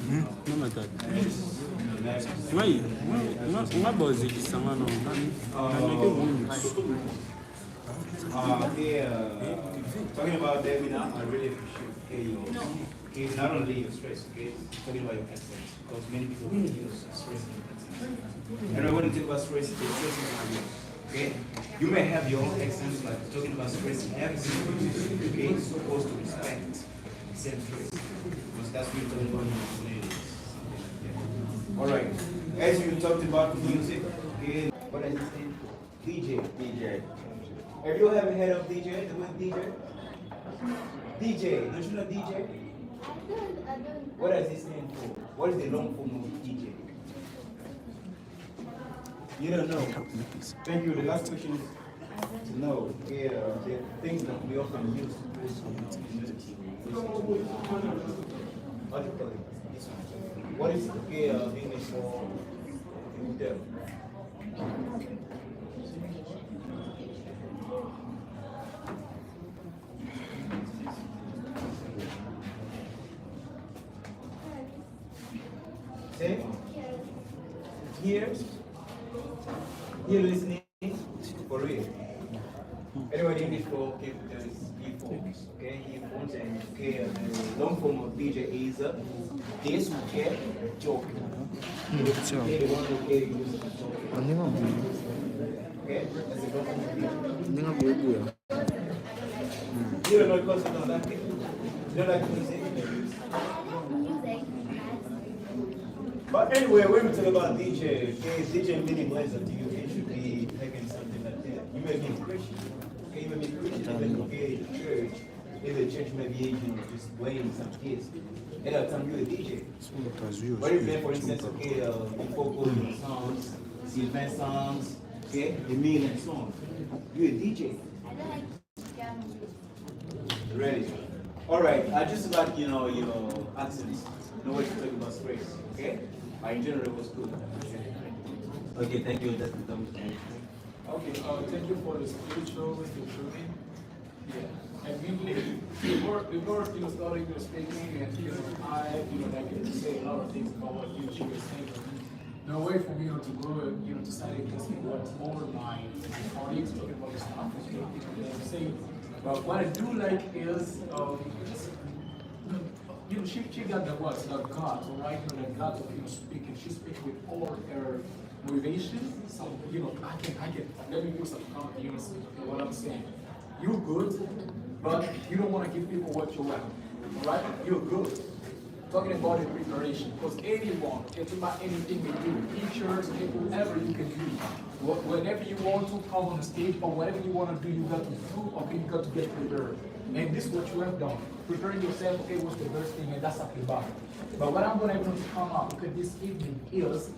No matter. Why? My boss is someone on talking about Debbie now, I really appreciate you. Okay, not only your stress, okay, talking about your accent, because many people use stress in accent. And when you talk about stress, it's stress is you. Okay, you may have your own accent, but talking about stress in every single person, okay, is supposed to respect the same stress, because that's what you're talking about in the ladies. All right, as you talked about music, okay, what is his name? DJ. DJ. Have you ever heard of DJ? The word DJ? DJ. Don't you know DJ? I don't. What does it stand for? What is the long form of DJ? You don't know. Thank you. The last question is to know. Okay, the things that we often use to play some music. What do you call it? This one. What is the English for them? Say, here listening for real. Everybody in this floor, okay, there is earphones, okay, earphones, and okay, the long form of DJ is this, okay, joke. Okay, the one okay, use okay, that's the long form of DJ. You don't know because you don't like it? You don't like music? But anyway, when we talk about DJ, okay, DJ meaning less to you, it should be taking something like that. You may be a Christian, okay, you may be a Christian, but okay, church, maybe the church may be Asian, just playing some kids. And at time you're a DJ. What if then, for instance, okay, before calling songs, Sylvain songs, okay, the million songs, you're a DJ. I don't like Ready? All right, I just like, your accents. Know what you're talking about stress, okay? In general, it was good. Okay, thank you. That's the Okay, thank you for the spiritual journey. Yeah, and mainly before starting your speaking, and I like to say a lot of things about what you were saying. No way for me to go and to study this what all my colleagues talking about the stuff and saying. But what I do like is she got the words, the God, right? The God of speaking. She speaks with all her motivation. So I can let me put some confidence in what I'm saying. You're good, but you don't want to give people what you want. Right? You're good. Talking about the preparation, because anyone can do about anything they do, teachers, whoever you can do. Whenever you want to come on the stage or whatever you want to do, you got to do, okay, you got to get prepared. And this is what you have done. Preparing yourself, okay, was the best thing, and that's actually bad. But what I'm going to come up, okay, this evening is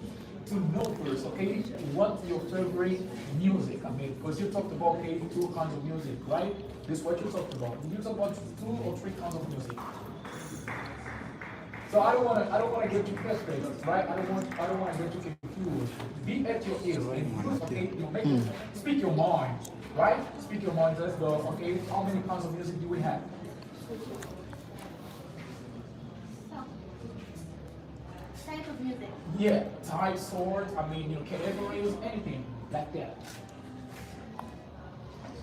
to know first, okay, what your favorite music, because you talked about, okay, 2 kinds of music, right? This is what you talked about. You talked about 2 or 3 kinds of music. So I don't want to get you frustrated, right? I don't want to get you confused. Be at your ear, right? Okay, speak your mind, right? Speak your mind. Let's go. Okay, how many kinds of music do we have? type of music. Yeah, type, sort. Categories, anything like that.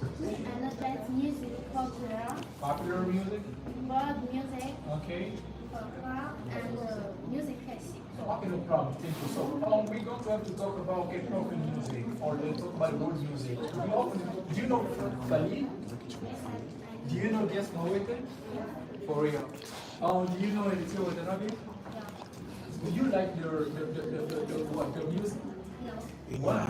And that's music, popular. Popular music. World music. Okay. Folk and music classic. Okay, no problem. Thank you. So we're going to have to talk about proper music, or let's talk about world music. Do you know Bali? Do you know Guess Mawete? For real. Do you know Elitio Watanabe? Do you like the music? No. Why?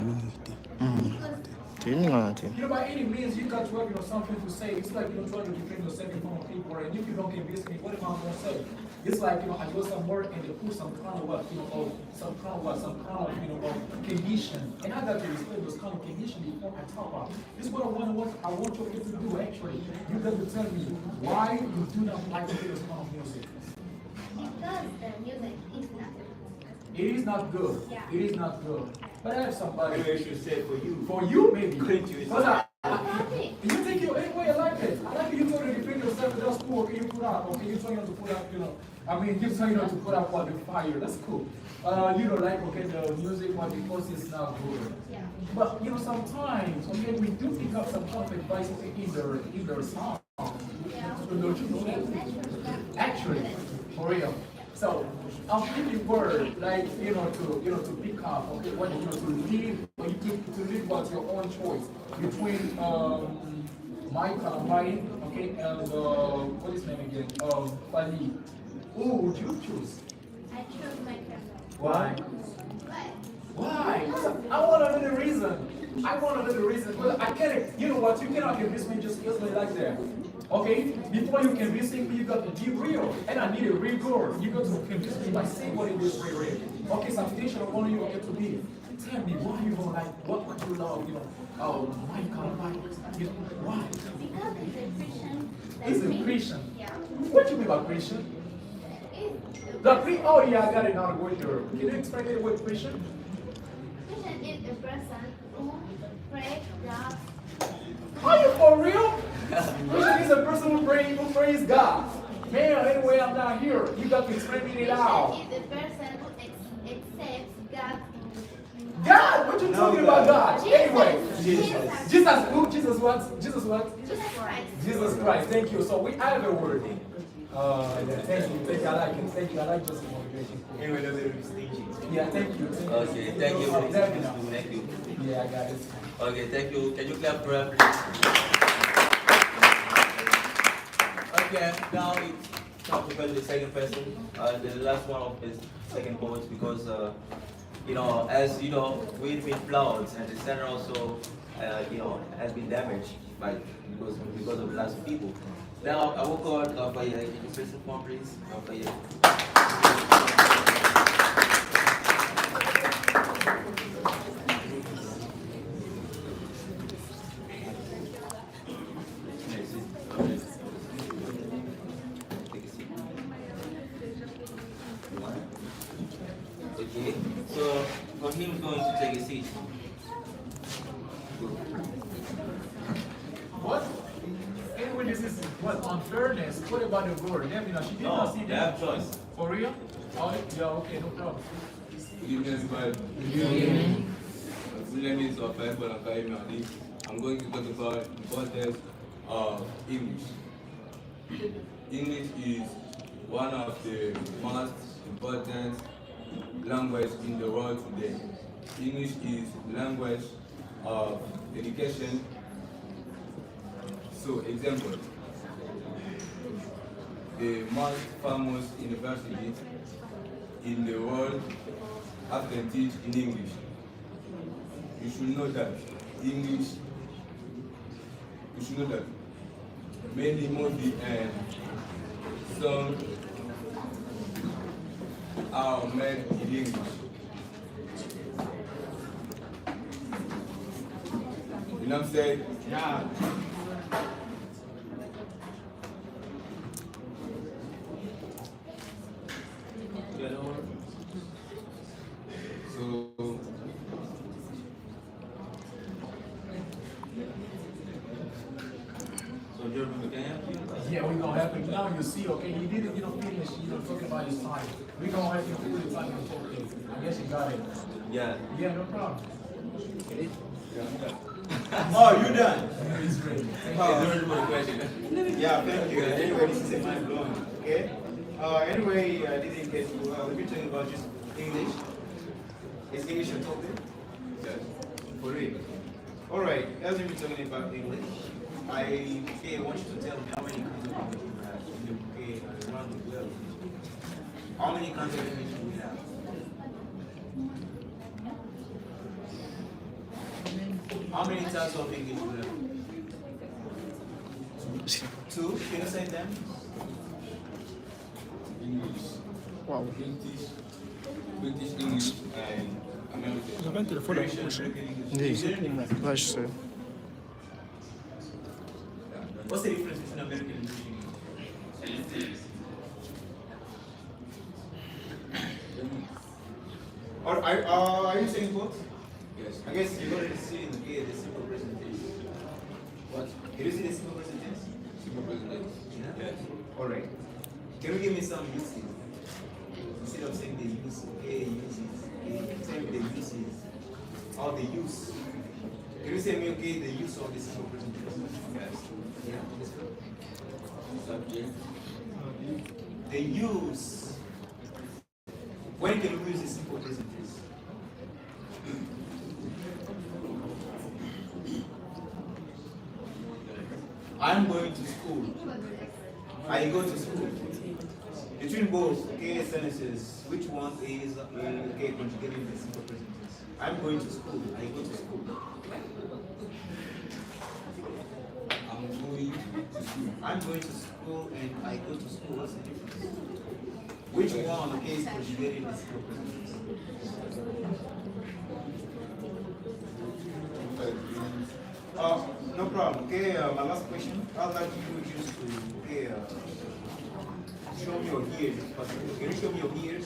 By any means, you got to have something to say. It's like trying to defend yourself in front of people, and if you don't convince me, what am I going to say? It's like I go somewhere and they put some kind of condition, and I got to respect those kind of conditions before I talk about. This is what I want you to do. Actually, you got to tell me why you do not like this kind of music. Because the music is not good. It is not good. Yeah. It is not good. But I have somebody. Maybe I should say for you. For you, maybe. Because you think anyway, I like it. I like it. You go to defend yourself. That's cool. Okay, you put up. Okay, you trying to put up. I mean, just you know, to put up on the fire. That's cool. You know, like okay, the music one because it's not good. Yeah. But you know, sometimes okay, we do pick up some kind of advice in their song. Yeah. So don't you know that? Naturally. Actually, for real. So I'm pretty word like to pick up okay when you know to leave or you to leave what's your own choice between Michael Mike okay and what is his name again Fali. Who would you choose? I chose my camera. Why? Why? Why? I want to know the reason. I want to know the reason. But I can't. You know what? You cannot convince me just because me like that. Okay? Before you convince me, you got to be real. And I need a real girl. You got to convince me by saying what it is real. Okay, something I want you to be. Tell me why you don't like what you love, you know, Michael, you know, why? Because it's a Christian. It's a Christian. Yeah. What do you mean by Christian? Oh yeah, I got it now. Word here. Can you explain it with Christian? Christian is a person who prays God. Are you for real? Christian is a person who prays God. Man, anyway, I'm not here. You got to explain it out. Christian is a person who accepts God. God? What you talking about God? Jesus. Anyway. Jesus. Jesus who? Jesus what? Jesus what? Jesus Christ. Jesus Christ. Thank you. So we have a word. Thank you. Thank you. I like it. Thank you. I like just motivation. Anyway, that's a staging. Yeah, thank you. Okay, thank you. Thank you. Yeah, I got it. Okay, thank you. Can you clap for her, please? Okay, now it's time to call the second person. The last one of the second poet because you know, as you know, we've been plowed and the center also you know has been damaged by because of the last people. Now I will call Rafael. Can you press the phone, please? Rafael. Okay, so for him going to take a seat. What? Anyway, this is what unfairness. What about the girl? Yeah, you know, she did not see They that. have choice. For real? Oh, yeah, okay, no problem. My name is Rafael Bonakaimadi. I'm going to talk about the importance of English. English is one of the most important language in the world today. English is language of education. So, example, the most famous university in the world often teach in English. You should know that English, you should know that many movie and songs are made in English. You know what I'm saying? Yeah. So, So Jordan, we can help you. Yeah, we're gonna help him. Now you see, okay, he didn't, finish, talking about his time. We're gonna help him put his time in the okay. I guess you got it. Yeah. Yeah, no problem. Oh, you done? He's ready. Jordan, for the question. Yeah, thank you. Anyway, this is a mind blowing. Okay. Anyway, I didn't get to. We'll be talking about just English. Is English your topic? yes. For real. All right. As we've been talking about English, I want you to tell me how many kinds of English we have in the UK and around the world. How many kinds of English do we have? How many types of English do we have? Two. Can you say them? English. Wow. British English and American. Zobacz telefonu, British and proszę. American English. Nie, weź sobie. What's the difference between American and British English? Are you saying both? Yes. I guess you already see in the simple present tense. What? Did you see the simple present tense? Super president. Yeah. Yes. All right. Can you give me some uses? instead of saying the use, okay, uses, okay, tell me the uses, or the use. Can you say me, okay, the use of the simple present tense? Yes. Yeah, let's go. Subject. The use. When can we use the simple present tense? I'm going to school. I go to school. Between both okay sentences, which one is okay conjugating the simple present tense? I'm going to school. I go to school. I'm going to school and I go to school. What's the difference? Which one okay is conjugating the simple present tense? No problem. Okay, my last question. I'd like you just to okay show me your ears. Can you show me your ears?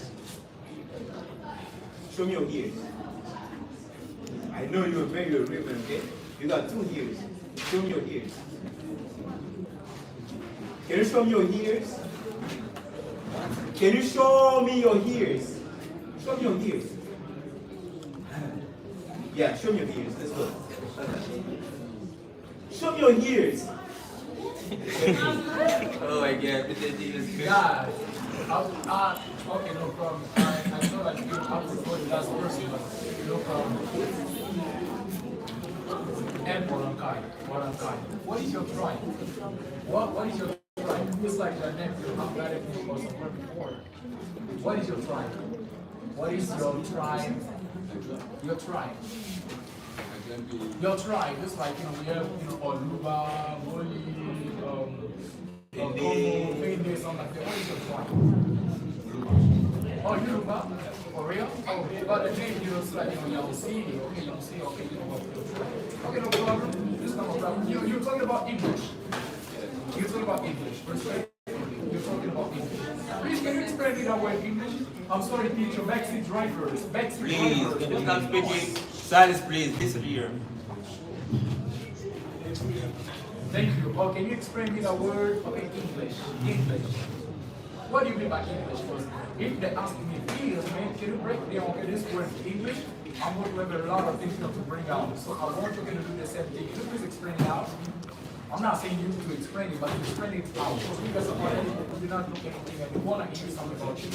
Show me your ears. I know you're very raven, okay? You got 2 ears. Show me your ears. Can you show me your ears? Can you show me your ears? Show me your ears. Yeah, show me your ears. Let's go. Show me your ears. Oh my God, but then you just Yeah. Okay, no problem. I know that you have to go to that person, but no problem. And Warankai. What is your tribe? What is your tribe? It's like the name you have got it or somewhere before. What is your tribe? What is your tribe? Your tribe. Your tribe, it's like, we have, Oluba, Moli, Congo, Pende, something like that. What is your tribe? Oh, Yoruba? For real? Oh, but the name, it's like, Yamsi, okay, you know what your tribe. Okay, no problem. It's not a problem. You're talking about English. You're talking about English. You're talking about English. Please, can you explain me that word English? I'm sorry, teacher. Backseat drivers. please, can you stop speaking? Silence, please. Listen here. Thank you. Oh, can you explain me the word? Okay, English. What do you mean by English? First, if they ask me, please, man, can you break down okay, this word English? I'm going to have a lot of things to bring out. So I want you to do the same thing. Can you please explain it out? I'm not saying you to explain it, but to explain it out. Because we got somebody who did not look anything and we want to hear something about you.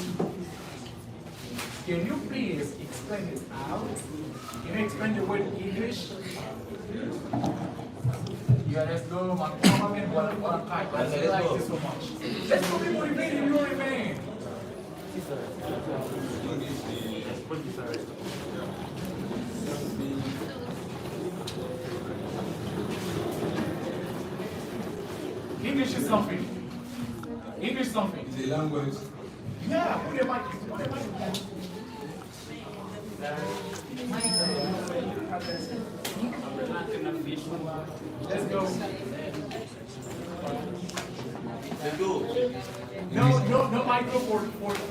Can you please explain it out? Can you explain the word English? Yeah, let's go, man. Come on, what a type. I like this so much. Let's go, people remain, you remain. English is something. English something. It's a language. Yeah, put it back. Let's go. Let's go. No micro for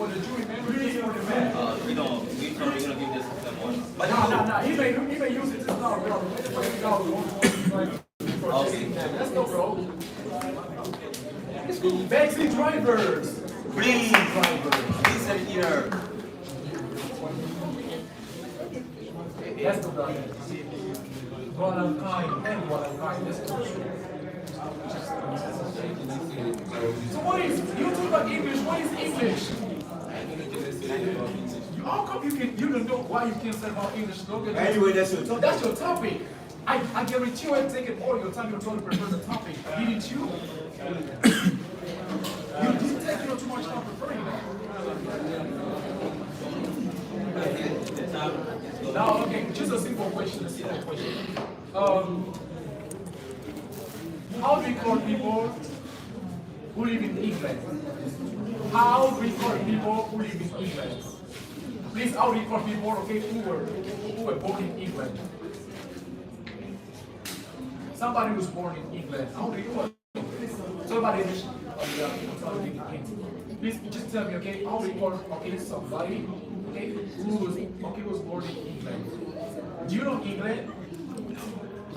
the jury member, it's for the man. We're gonna give this to someone. But No. He may use it just now, bro. okay. Let's go, bro. Backseat drivers. Please, listen here. Let's go, brother. What I'm kind and what I'm kind. Let's go. So what is, you talk about English, what is English? How come you don't know why you can't say about English? Anyway, that's your topic. That's your topic. I guarantee you I've taken all your time, you're trying to prepare the topic. Didn't you? You didn't take too much time preparing that. Now, okay, just a simple question, how do we call people who live in England? How do we call people who live in England? Please, how do we call people, okay, who were born in England? Somebody who was born in England. How do you call them? Somebody please just tell me, okay, how do you call somebody who was born in England? Do you know England?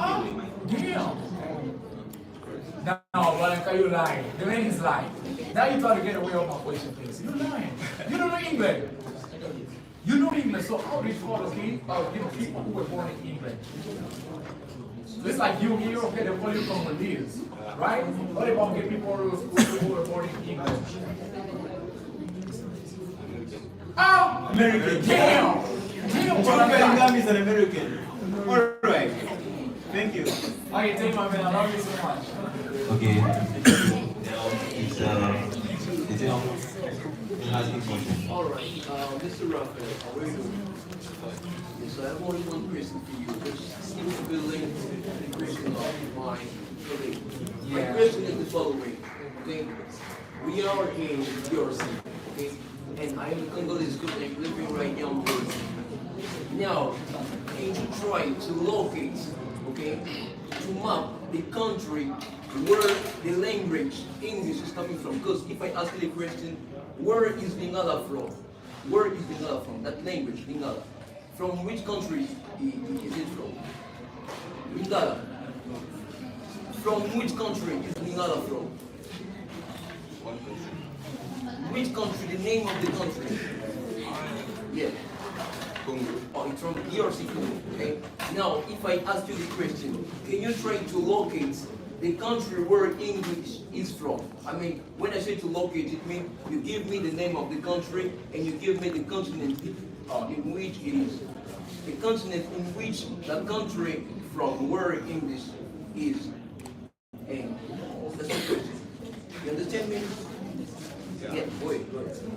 Oh, damn. No, Balanka, you lying. The man is lying. Now you try to get away with my question, please. You're lying. You don't know English. You know English, so how do you call the people who were born in England? It's like you here, okay, they call you from Maldives, right? What about get people who were born in England? Oh, American. damn! Damn, John what Bellingham is an American. All right. Thank you. Okay, thank you, my man. I love you so much. Okay. It's asking question. All right, Mr. Raphael, how are you doing? Yes, I have only one question for you, which seems to be linked to the question of my colleague. My question is the following, okay? We are in DRC, okay? And I am a Congolese student living right now in DRC. Now, can you try to locate, okay, to map the country where the language English is coming from? Because if I ask you the question, where is Lingala from? Where is Lingala from? That language, Lingala. From which country is it from? Lingala. From which country is Lingala from? One country. Which country? The name of the country? Yeah. Congo. Oh, it's from DRC Congo, okay? Now, if I ask you the question, can you try to locate the country where English is from? I mean, when I say to locate, it means you give me the name of the country and you give me the continent in which it is. The continent in which the country from where English is. And that's the question. You understand me? Yeah, boy,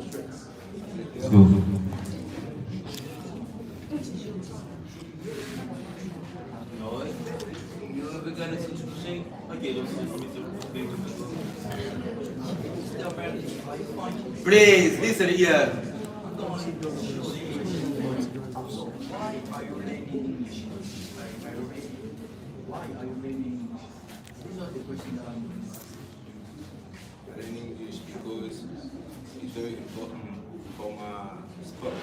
straight. Let's go. No, you ever got anything to say? Okay, don't say for me to please, listen here. Why are you learning English? Why are you learning English? This is not the question that I'm Learning English because it's very important for my sport.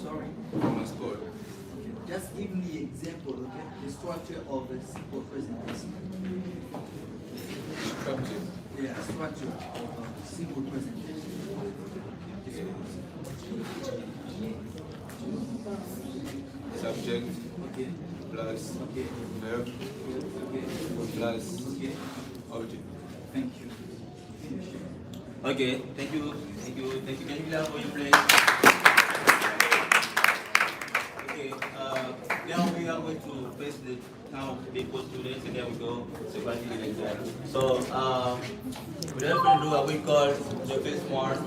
sorry. For my sport. Just give me the example, okay? The structure of a simple present tense. Structure. Yeah, structure of a simple present tense. Subject Okay. plus Okay. verb Okay. plus Okay. object. Thank you. Okay, thank you. Can you clap for your place? Okay, now we are going to face the now people students, and there we go. So continue like that. So without further ado, I will call the first one.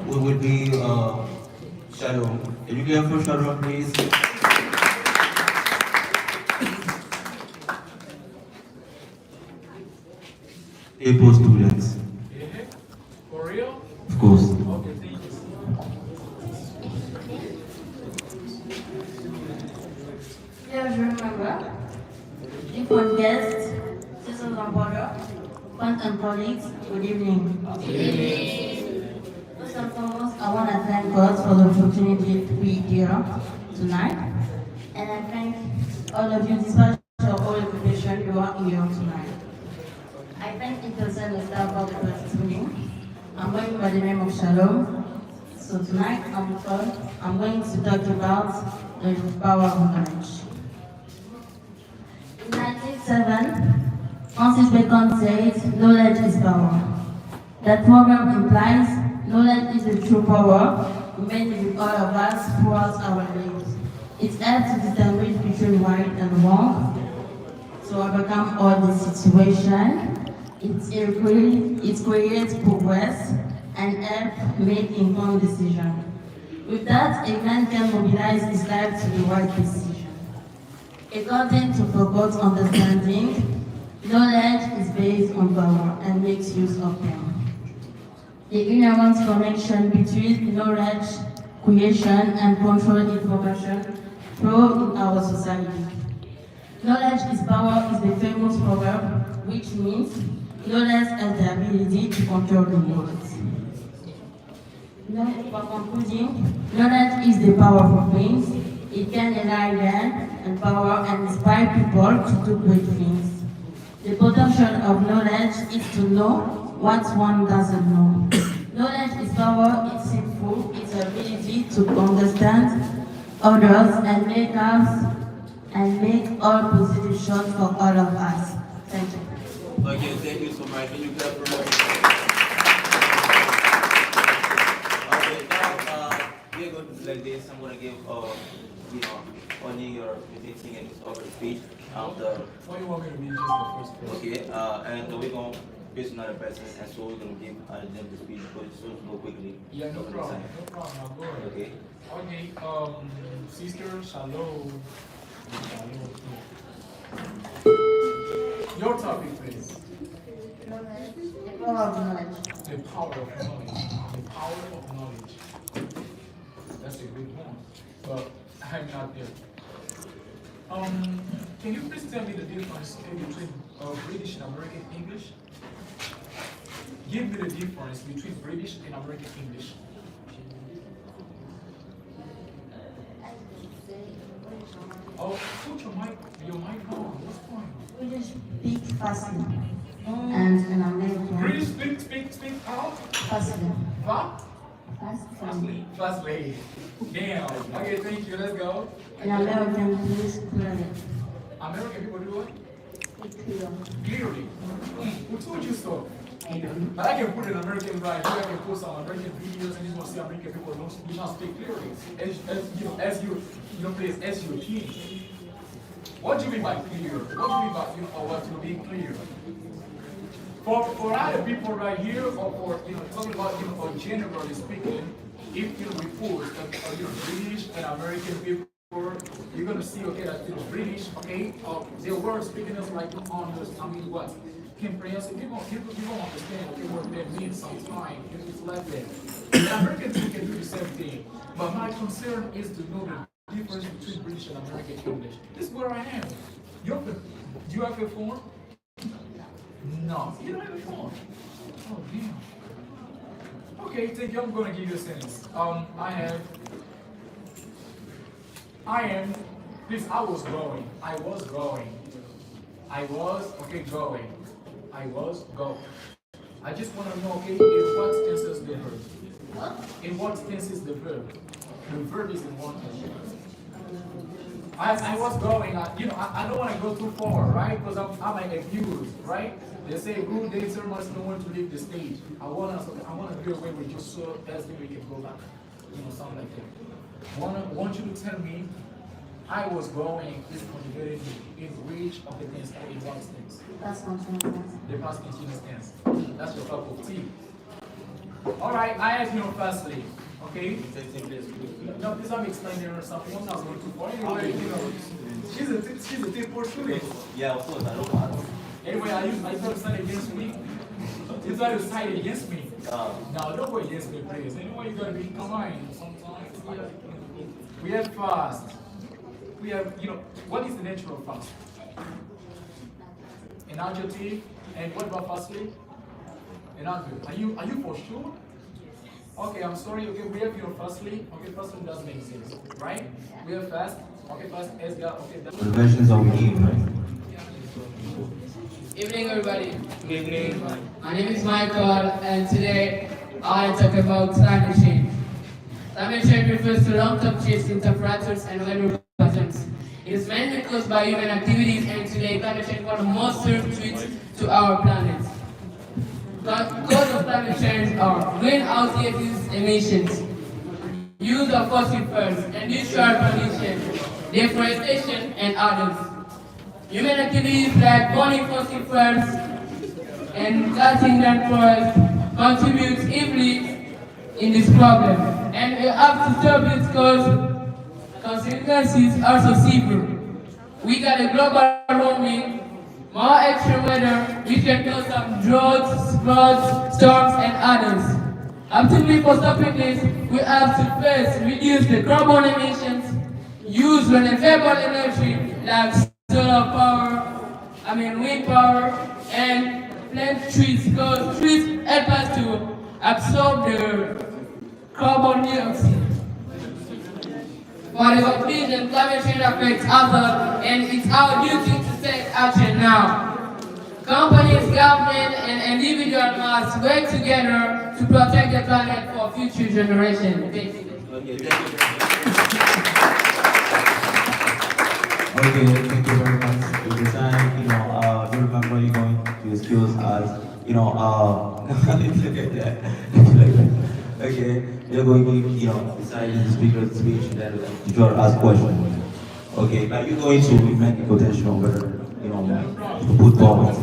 We will be Shalom. Can you clap for Shalom, please? A4 students, For real? of course. Okay, thank you. Dear jury member, different guests, sisters and brothers, friends and colleagues, good evening. First and foremost, I want to thank God for the opportunity to be here tonight. And I thank all of you, despite your all occupation, you are here tonight. I thank in person the staff for the participating. I'm going by the name of Shalom. So tonight I'm going to talk about the power of knowledge. In 1907, Francis Bacon said, knowledge is power. That proverb implies knowledge is the true power remaining with all of us throughout our lives. It helps to distinguish between right and wrong, to overcome all the situation. It creates progress and help make informed decisions. With that, a man can mobilize his life to the right decision. According to Foucault's understanding, knowledge is based on power and makes use of them. The inherent connection between knowledge, creation, and control information flow in our society. Knowledge is power is the famous proverb, which means knowledge has the ability to control the world. For concluding, knowledge is the power of things. It can enlighten, empower, and inspire people to do great things. The potential of knowledge is to know what one doesn't know. Knowledge is power, it's simple, it's ability to understand others and make all positive choices for all of us. Thank you. Okay, thank you so much. Can you clap for us? Okay, now we're going to do like this. I'm gonna give only your 15 and over the speech after. Why you want me to be just the first person? Okay, and we're gonna face another person, and so we're gonna give them the speech because it's supposed to go quickly. Yeah, no problem. No problem. I'll go ahead. Okay. Okay, sister, shalom. Shalom. Your topic, please. The power of knowledge. The power of knowledge. The power of knowledge. That's a good one. But I'm not there. Can you please tell me the difference between British and American English? Give me the difference between British and American English. Oh, put your mic on. What's going on? British speak fastly, and an American British speak out. fastly. What? Fastly. Fastly. Damn. Okay, thank you. Let's go. An American please clearly. American people do what? Speak clearly. Clearly. Who told you so? But I can put an American right here. I can post some American videos, and you will see American people do not speak clearly. Please, as you teach. What do you mean by clear? What do you mean by what you mean clear? For other people right here, or for talking about or generally speaking, if we put British and American people, you're gonna see that British, they were speaking us like what? Comprehensive. People understand what that means sometimes. It's like that. The American people can do the same thing. But my concern is to know the difference between British and American English. This is where I am. Do you have a phone? No. You don't have a phone. Oh damn. Okay, thank you. I'm gonna give you a sentence. Please, I was going. I just want to know, in what tense is the verb? In what tense is the verb? The verb is in one tense. I was going, I don't want to go too far, right? Because I'm like accused, right? They say rude dancer must know when to leave the stage. I want to be away with you so that's when we can go back. Something like that. Want you to tell me I was going is conjugated in which of the tense or in what tense? Past continuous. The past continuous tense. That's your cup of tea. Alright, I ask you firstly. Okay? No, please I'm explaining her something. I'm not going too far. Anyway, she's a typical student. Yeah, of course, I don't know. Anyway, I try to side against me. You try to side against me. No, don't go against me, please. Anyway, you gotta be kind sometimes. We have fast. We have, what is the nature of fast? An adjective. And what about fastly? An adverb. Are you for sure? Okay, I'm sorry. Okay, we have fastly. Okay, fastly doesn't make sense, right? We have fast. Okay, fast. Esga. Okay. The versions of game, right? Evening, everybody. Good evening. My name is Michael, and today I talk about climate change. Climate change refers to long-term change in temperatures and weather patterns. It is mainly caused by human activities, and today climate change is one of the most serious threats to our planet. Causes of climate change are greenhouse gases emissions, use of fossil fuels, industrial pollution, deforestation, and others. Human activities like burning fossil fuels and cutting down forests contribute heavily in this problem, and we have to stop it because consequences are so severe. We got a global warming, more extreme weather, which can cause some droughts, floods, storms, and others. Ultimately, for stopping this, we have to first reduce the carbon emissions, use renewable energy like solar power, wind power, and plant trees, because trees help us to absorb the carbon dioxide. For the conclusion, climate change affects others, and it's our duty to take action now. Companies, government, and individuals must work together to protect the planet for future generations. Thank you. Okay, thank you. Okay, thank you very much for the time. You remember you're going to excuse us. Okay, you're going to decide the speaker's speech and then the teacher ask questions. Okay, now you're going to make a quotation where, to put points.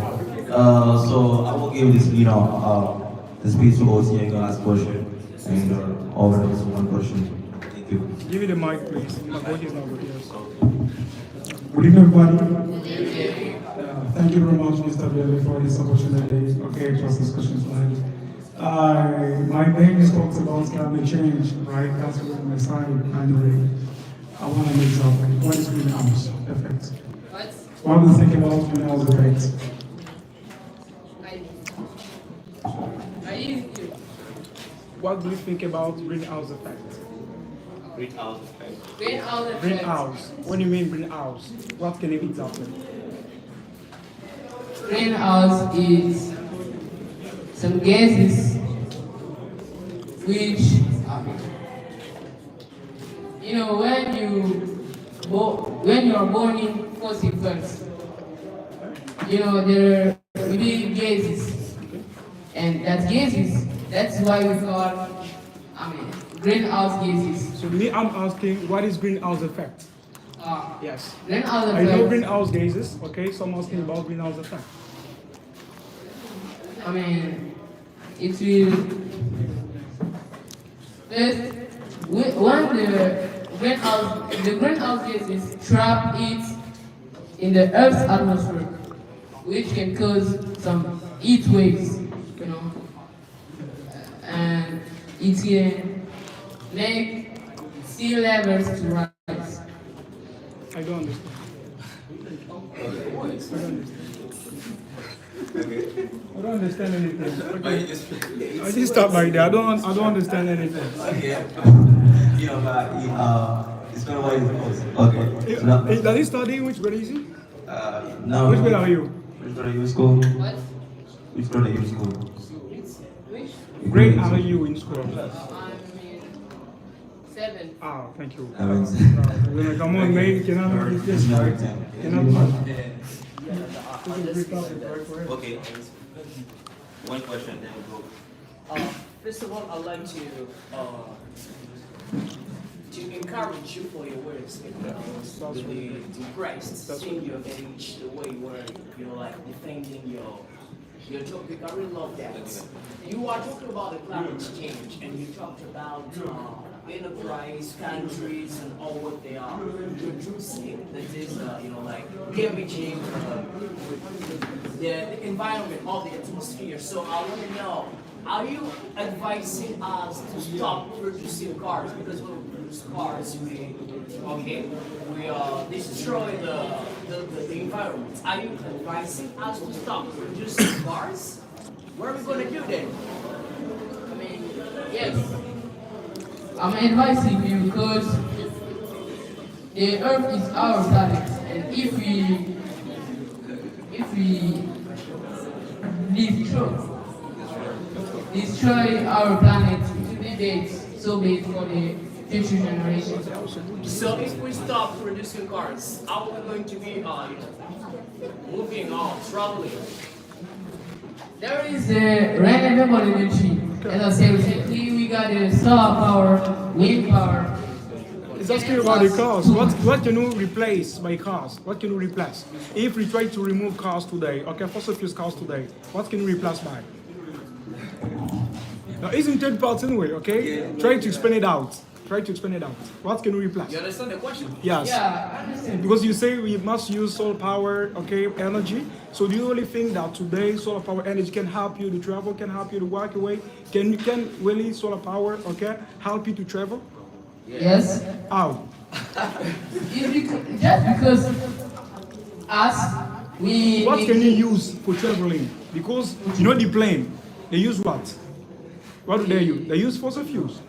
So I will give this, the speech to OC and ask question and over this one question. Thank you. Give me the mic, please. My voice is not good here. Good evening, everybody. Thank you very much, Mr. Bailey, for this opportunity. Okay, just discussion tonight. My name is talks about climate change, right? That's what my side, anyway. I want an example. What is greenhouse effect? What do you think about greenhouse effect? What do you think about greenhouse effect? Greenhouse effect. Greenhouse effect. Greenhouse. What do you mean greenhouse? What can you example? Greenhouse is some gases which, when you are burning fossil fuels, there will be gases, and that's why we call, greenhouse gases. So me, I'm asking, what is greenhouse effect? Yes. Greenhouse I know effect. greenhouse gases, okay, so I'm asking about greenhouse effect. It will, first, when the greenhouse gases trap it in the Earth's atmosphere, which can cause some heat waves, and it can make sea levels to rise. I don't understand. I don't understand anything. Okay. I just stop right there. I don't understand anything. Okay. It's gonna wait. Okay. Does he study? Which grade is he? Now. Which grade are you? Which grade are you in school? What? Which grade are you in school? Which? Grade are you in school? I'm in 7. Ah, thank you. Come on, man. You cannot do this. Okay. One question, then we'll go. First of all, I'd like to encourage you for your words with the Christ, seeing your age, the way you were, defending your topic. I really love that. You are talking about the climate change, and you talked about enterprise countries and all what they are producing. That is, damaging the environment or the atmosphere. So I want to know, are you advising us to stop producing cars? Because when we produce cars, we destroy the environment. Are you advising us to stop producing cars? What are we going to do then? Yes. I'm advising you because the Earth is our planet, and if we destroy our planet, it will be bad, so bad for the future generations. So if we stop producing cars, how are we going to be moving on, traveling? There is renewable energy. As I said recently, we got the solar power, wind power. It's asking about the cars. What can you replace by cars? What can you replace? If we try to remove cars today, okay, fossil fuel cars today, what can you replace by? Now, it's in 10 parts anyway, okay? Try to explain it out. What can we replace? You understand the question? Yes. Yeah, I understand. Because you say we must use solar power, okay, energy. So do you really think that today solar power energy can help you to travel, can help you to walk away? Can really solar power, okay, help you to travel? Yes. How? Just because What can you use for traveling? Because the plane, they use what? What do they use? They use fossil fuels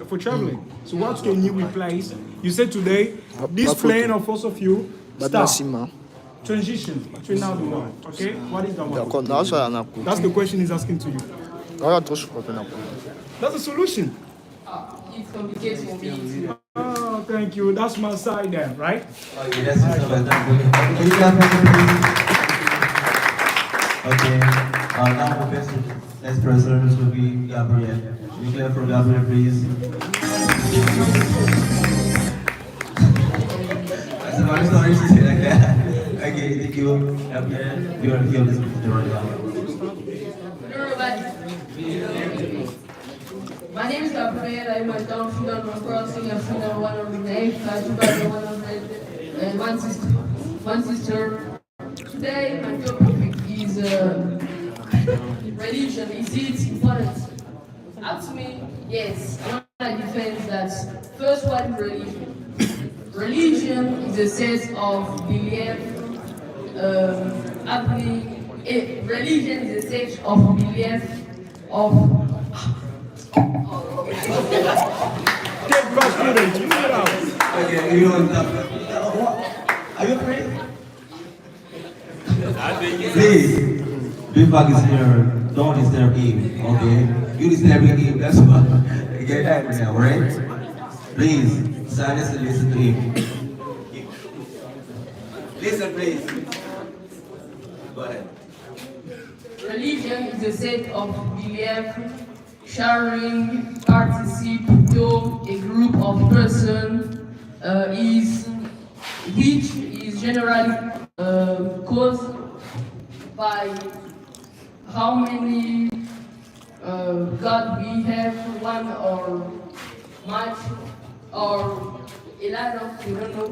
for traveling. So what can you replace? You said today, this plane of fossil fuel, stop. transition between now and now. Okay? What is the one? D'accord, That's the question he's asking to you. That's the solution. It's complicated for me. Oh, thank you. That's my side there, right? Okay, that's just about that. Can you clap for me, please? Okay. Now the next person will be Gabriel. Can you clap for Gabriel, please? I'm sorry to say like that. Okay, thank you. Gabriel, you are here to speak to the right now. My name is Gabriel. I'm a Down syndrome crossing. I'm syndrome 108. I have 1sister. Today, my topic is religion. Is it important? Up to me, yes. I want to defend that. First, what is religion? Religion is a set of belief. Religion is a set of belief of. Take back students, you get out. Okay, you want are you afraid? Please, Big Bag is here. Don't disturb him, okay? You disturbing him, that's what. Get out right now, right? Please, silence and listen to him. Listen, please. Go ahead. Religion is a set of belief sharing participate to a group of persons which is generally caused by how many God we have, one or much or a lot of, you don't know.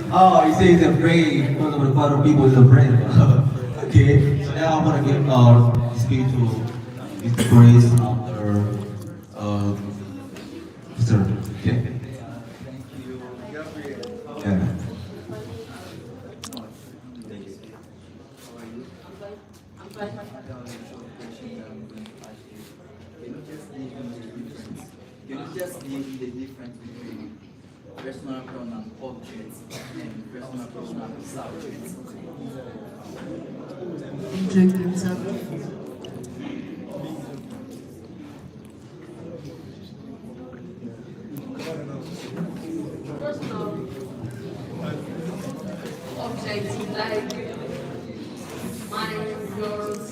Oh, he says he's afraid because of the part of people is afraid. Okay, so now I want to give speak to Mr. Grace after Mr. Okay. Yeah. Can you just give the difference between personal pronoun objects and personal pronoun subjects? Object and subject. Personal objects like mine, yours,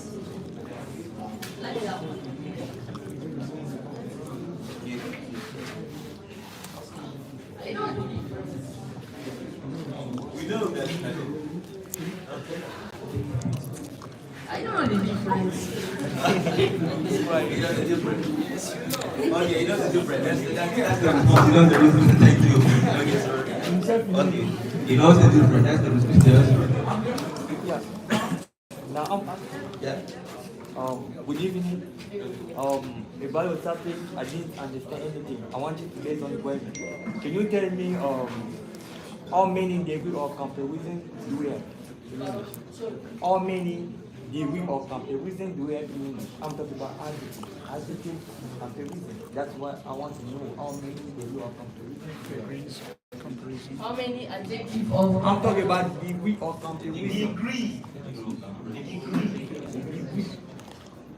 like that. I know the difference. We know that. I know the difference. Right, you know the difference. Okay, you know the difference. That's the You know the difference. Thank you. Okay, sir. Okay. He knows the difference. That's the response. Now, Yeah. good evening. About your topic, I didn't understand anything. I want you to based on the question. Can you tell me how many degrees of comparison do we have in English? How many degrees of comparison do we have in English? I'm talking about adjective comparison. That's what I want to know. How many degrees of comparison? How many adjectives of? I'm talking about degree of comparison. Degree.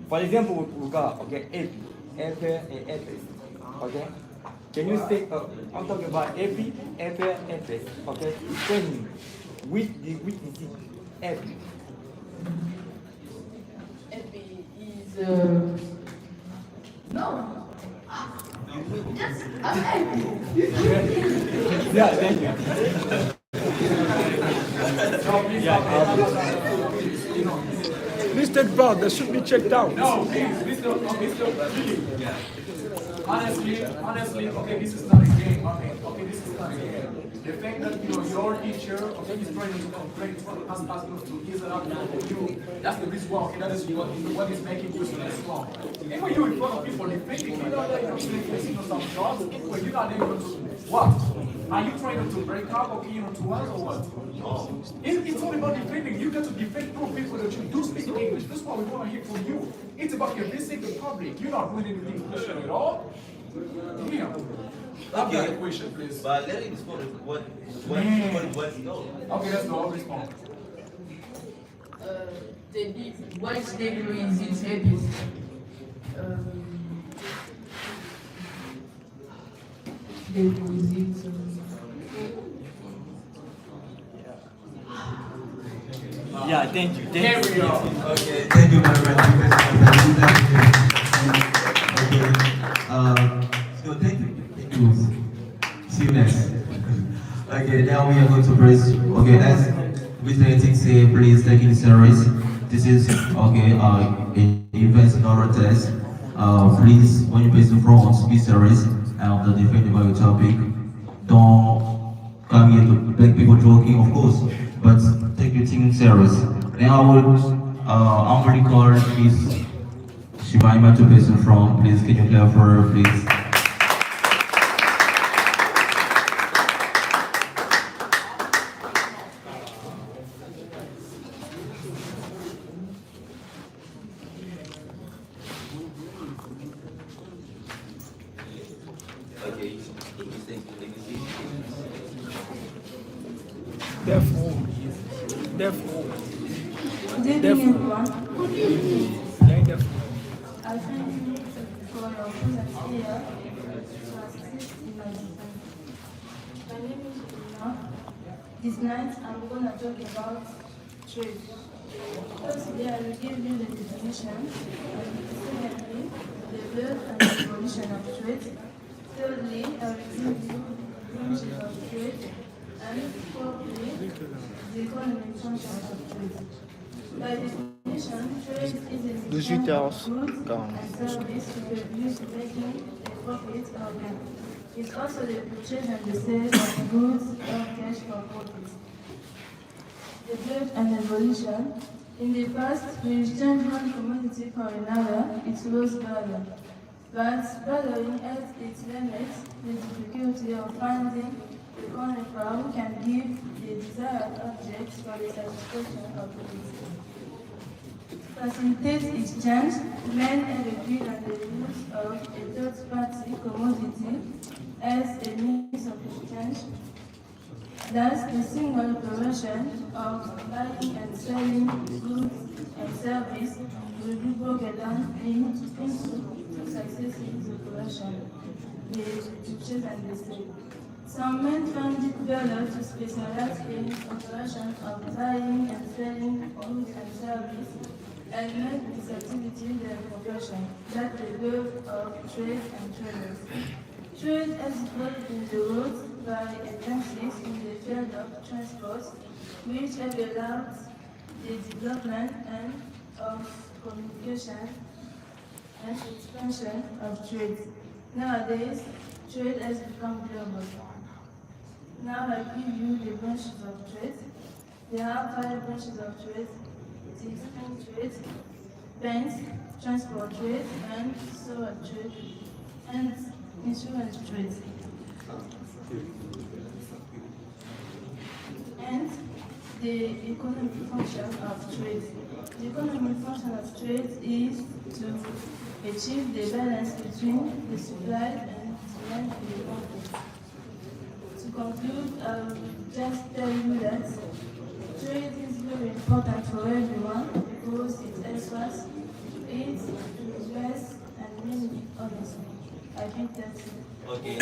For example, we got okay, AP, and FS. Okay, can you say? I'm talking about AP, FS. Okay, tell me which degree is it? AP. AP is no. Yes, Yeah, thank you. Please take part. That should be checked out. No, please, honestly, okay, this is not a game. Okay, this is not a game. The fact that your teacher, okay, is trying to complain to us to ease it up for you, that's the reason why. Okay, that is what is making you so strong. And when you're in front of people defending, you know that you're facing some jobs. When you're not able to what? Are you trying to break up, okay, to us or what? It's all about defending. You got to defend prove people that you do speak English. That's what we want to hear from you. It's about convincing the public. You're not doing anything Christian at all. Damn. I've got a question, please. But let him respond what he knows. Okay, let's go. I'll respond. What is daily reasons habits? Daily reasons. Yeah, thank you. Here we go. Okay, thank you very much. Okay, so thank you. See you next. Okay, now we are going to press. Okay, as Mr. Ethics say, please take it serious. This is okay. A event not a test. Please, when you place the front, be serious and defend about your topic. Don't come here to make people joking, of course, but take your thing serious. Now I would humbly call Miss Shivaima to place the front. Please, can you clap for her, please? Okay, Therefore, Good evening, everyone. I thank you for your presence here to assist in my defense. My name is Ina. This night I'm going to talk about trade. Firstly, I will give you the definition. Secondly, the birth and the evolution of trade. Thirdly, I will give you the branches of trade. And fourthly, the economic function of trade. By definition, trade is an exchange of goods and services to produce, making a profit or gain. It's also the purchase and the sale of goods or cash for profit. The growth and evolution. In the past, we exchanged one commodity for another. It was barter. But bartering has its limits. The difficulty of finding the counterpart who can give the desired object for the satisfaction of the needs. Facilitate exchange, men have agreed on the use of a third-party commodity as a means of exchange. Thus, the single operation of buying and selling goods and services will be broken down into two successive operations, the purchase and the sale. Some men find it better to specialize in operations of buying and selling goods and services and make this activity their profession, that the growth of trade and traders. Trade has developed in the world by advances in the field of transport, which have allowed the development and of communication and expansion of trade. Nowadays, trade has become global. Now I give you the branches of trade. There are 5 branches of trade. It is food trade, banks, transport trade, and solar trade, and insurance trade. And the economic function of trade. The economic function of trade is to achieve the balance between the supply and demand in the market. To conclude, I will just tell you that trade is very important for everyone because it helps us to eat, to dress, and many others. I think that's it. Okay.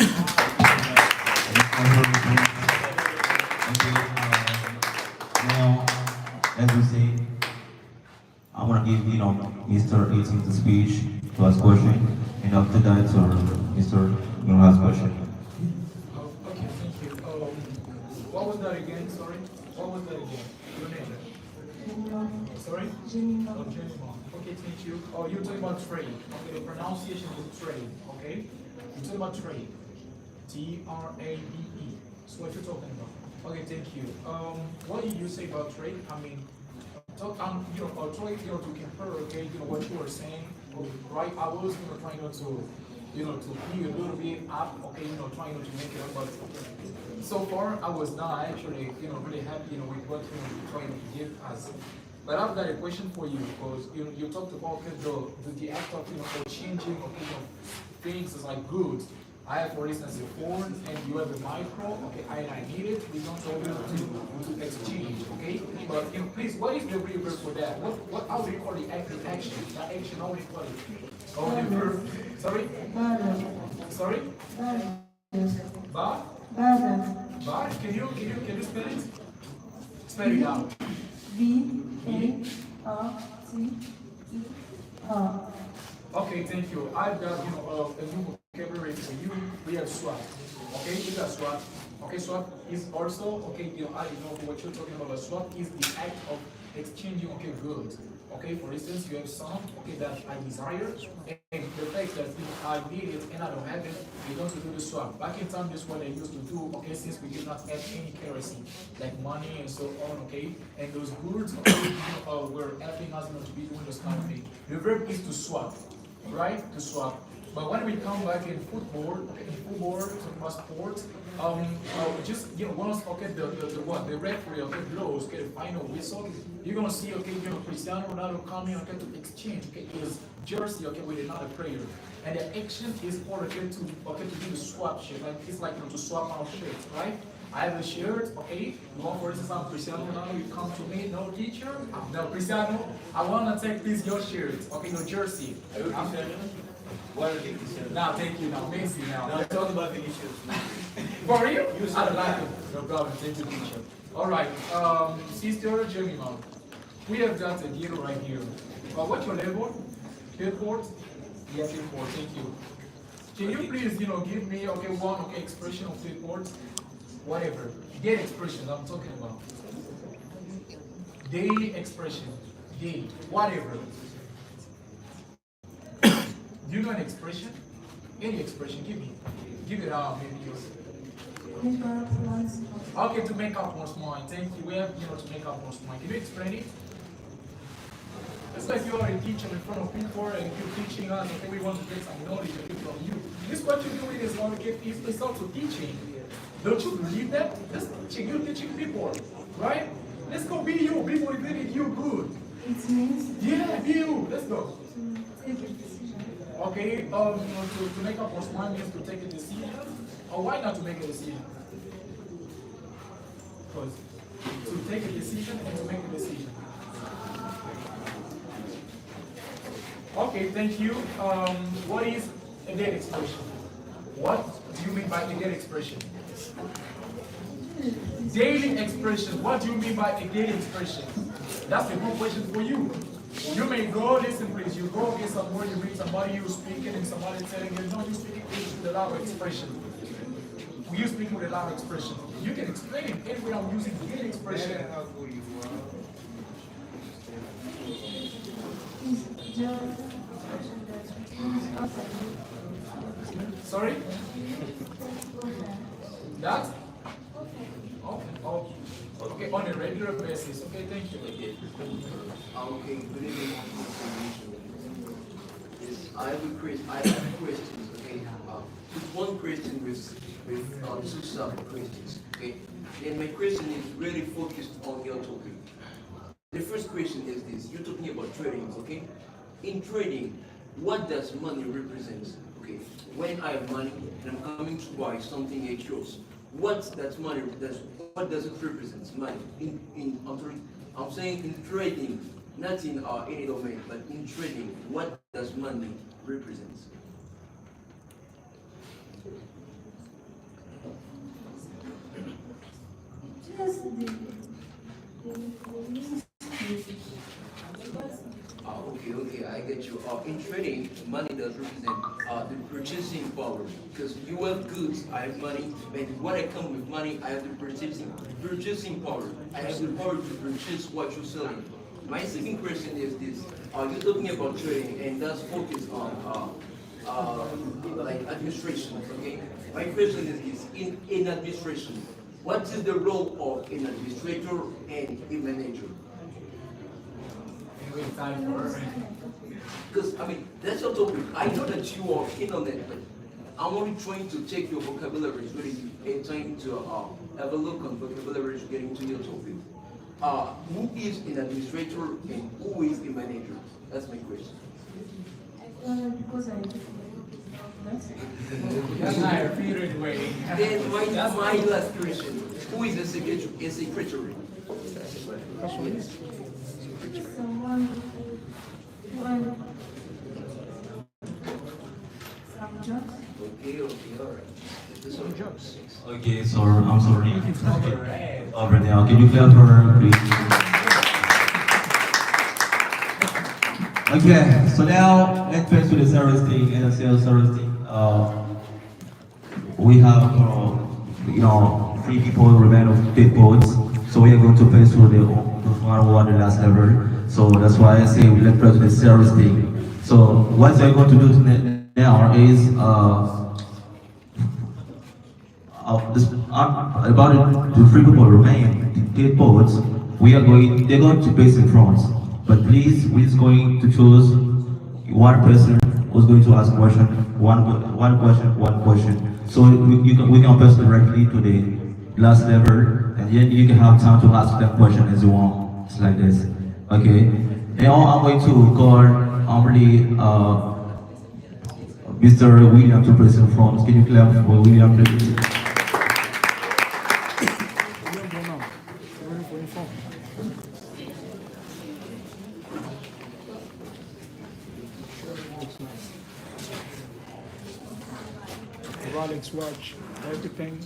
Okay, now, as we say, I'm gonna give Mr. 18 the speech to ask question, and after that, Mr. will ask question. Okay, thank you. What was that again? Sorry. What was that again? Your name? Sorry? Jenny. Oh, Jenny. Okay, thank you. Oh, you're talking about trade. Okay, the pronunciation is trade. Okay, you're talking about trade. T-R-A-D-E. That's what you're talking about. Okay, thank you. What did you say about trade? I mean, try, to compare, okay, what you were saying, right? I was, trying to, to be a little bit up, okay, trying to make it up, but so far I was not actually, really happy, with what you're trying to give us. But I've got a question for you because you talked about the act of changing things is like good. I have, for instance, a phone and you have a micro, okay, and I need it, we don't able to exchange, okay? But please, what is the real verb for that? How do you call the action? That action, how do you call it? Oh, the verb. Sorry? Sorry? Bar? Bar? Can you spell it? Spell it out. V-A-R-T-E-R. Okay, thank you. I've got a new vocabulary for you. We have swap. Okay, we got swap. Okay, swap is also I don't know what you're talking about. Swap is the act of exchanging goods. Okay, for instance, you have some that I desire, and the fact that I need it and I don't have it, you're going to do the swap. Back in time, this is what they used to do. Okay, since we did not have any currency like money and so on. Okay, and those goods were helping us to be doing this kind of thing. The verb is to swap. Right? To swap. But when we come back in football, to sport, just once the referee blows, the final whistle, you're gonna see Cristiano Ronaldo coming to exchange his jersey with another player, and the action is for to do the swap shirt. Like it's like to swap our shirts, right? I have a shirt, okay? For instance, I'm Cristiano Ronaldo, you come to me, no teacher, no Cristiano, I wanna take this your shirt, okay, your jersey. Are you Cristiano? What are they Cristiano? Now, thank you, now, Messi now. Now, talk about Vinicius. For real? I don't like him. No problem, thank you, teacher. All right, Sister Jemima, we have got a deal right here. What's your level? Airport? Yes, airport, thank you. Can you please, give me, one, expression of airport? Whatever. Daily expression I'm talking about. Daily expression. Daily. Whatever. Do you know an expression? Any expression, give me. Give it out, maybe yours. Okay, to make up one's mind. Thank you. We have, to make up one's mind. Can you explain it? It's like you are a teacher in front of people and you're teaching us, okay, we want to get some knowledge from you. This what you're doing is it's also teaching. Don't you believe that? That's teaching. You're teaching people, right? Let's go be you. Be motivated. You good. It means? Yeah, be you. Let's go. Okay, to make up one's mind means to take a decision. Or why not to make a decision? Because to take a decision and to make a decision. Okay, thank you. What is a dead expression? What do you mean by a dead expression? Daily expression. What do you mean by a daily expression? That's a good question for you. You may go, listen please, you go get somewhere, you meet somebody, you speaking, and somebody telling you, no, you speak English with a lot of expression. You speak with a lot of expression. You can explain it anyway I'm using daily expression. Sorry? That? Okay, on a regular basis. Okay, thank you. Okay, good evening. Yes, I have questions, okay? Just one question with two sub-questions, okay? And my question is really focused on your topic. The first question is this. You're talking about trading, okay? In trading, what does money represent? Okay, when I have money and I'm coming to buy something at yours, what does it represent? Money. I'm saying in trading, not in any domain, but in trading, what does money represent? Just Okay, I get you. In trading, money does represent the purchasing power. Because you have goods, I have money, and when I come with money, I have the purchasing power. I have the power to purchase what you're selling. My second question is this. You're talking about trading, and that's focused on like administration, okay? My question is this. In administration, what is the role of an administrator and a manager? Because, that's your topic. I know that you are in on it, but I'm only trying to take your vocabulary really and trying to have a look on vocabulary to get into your topic. Who is an administrator and who is a manager? That's my question. Because I That's not a repeated way. Then my last question. Who is a secretary? someone who some jobs. Okay, alright. Some jobs. Okay, so I'm sorry. Over there, can you clap for her, please? Okay, so now let's face to the service thing and the sales service thing. We have, you know, 3 people remain of 8 votes, so we are going to face through the one the last level. So that's why I say let's face to the service thing. So what we're going to do now is about the 3 people remain 8 votes. They're going to face in front. But please, we're just going to choose one person who's going to ask question, one question. So we can pass directly to the last level, and then you can have time to ask that question as you want. It's like this. Okay? Now I'm going to call Mr. William to present from. Can you clap for William, please? Rolex watch, everything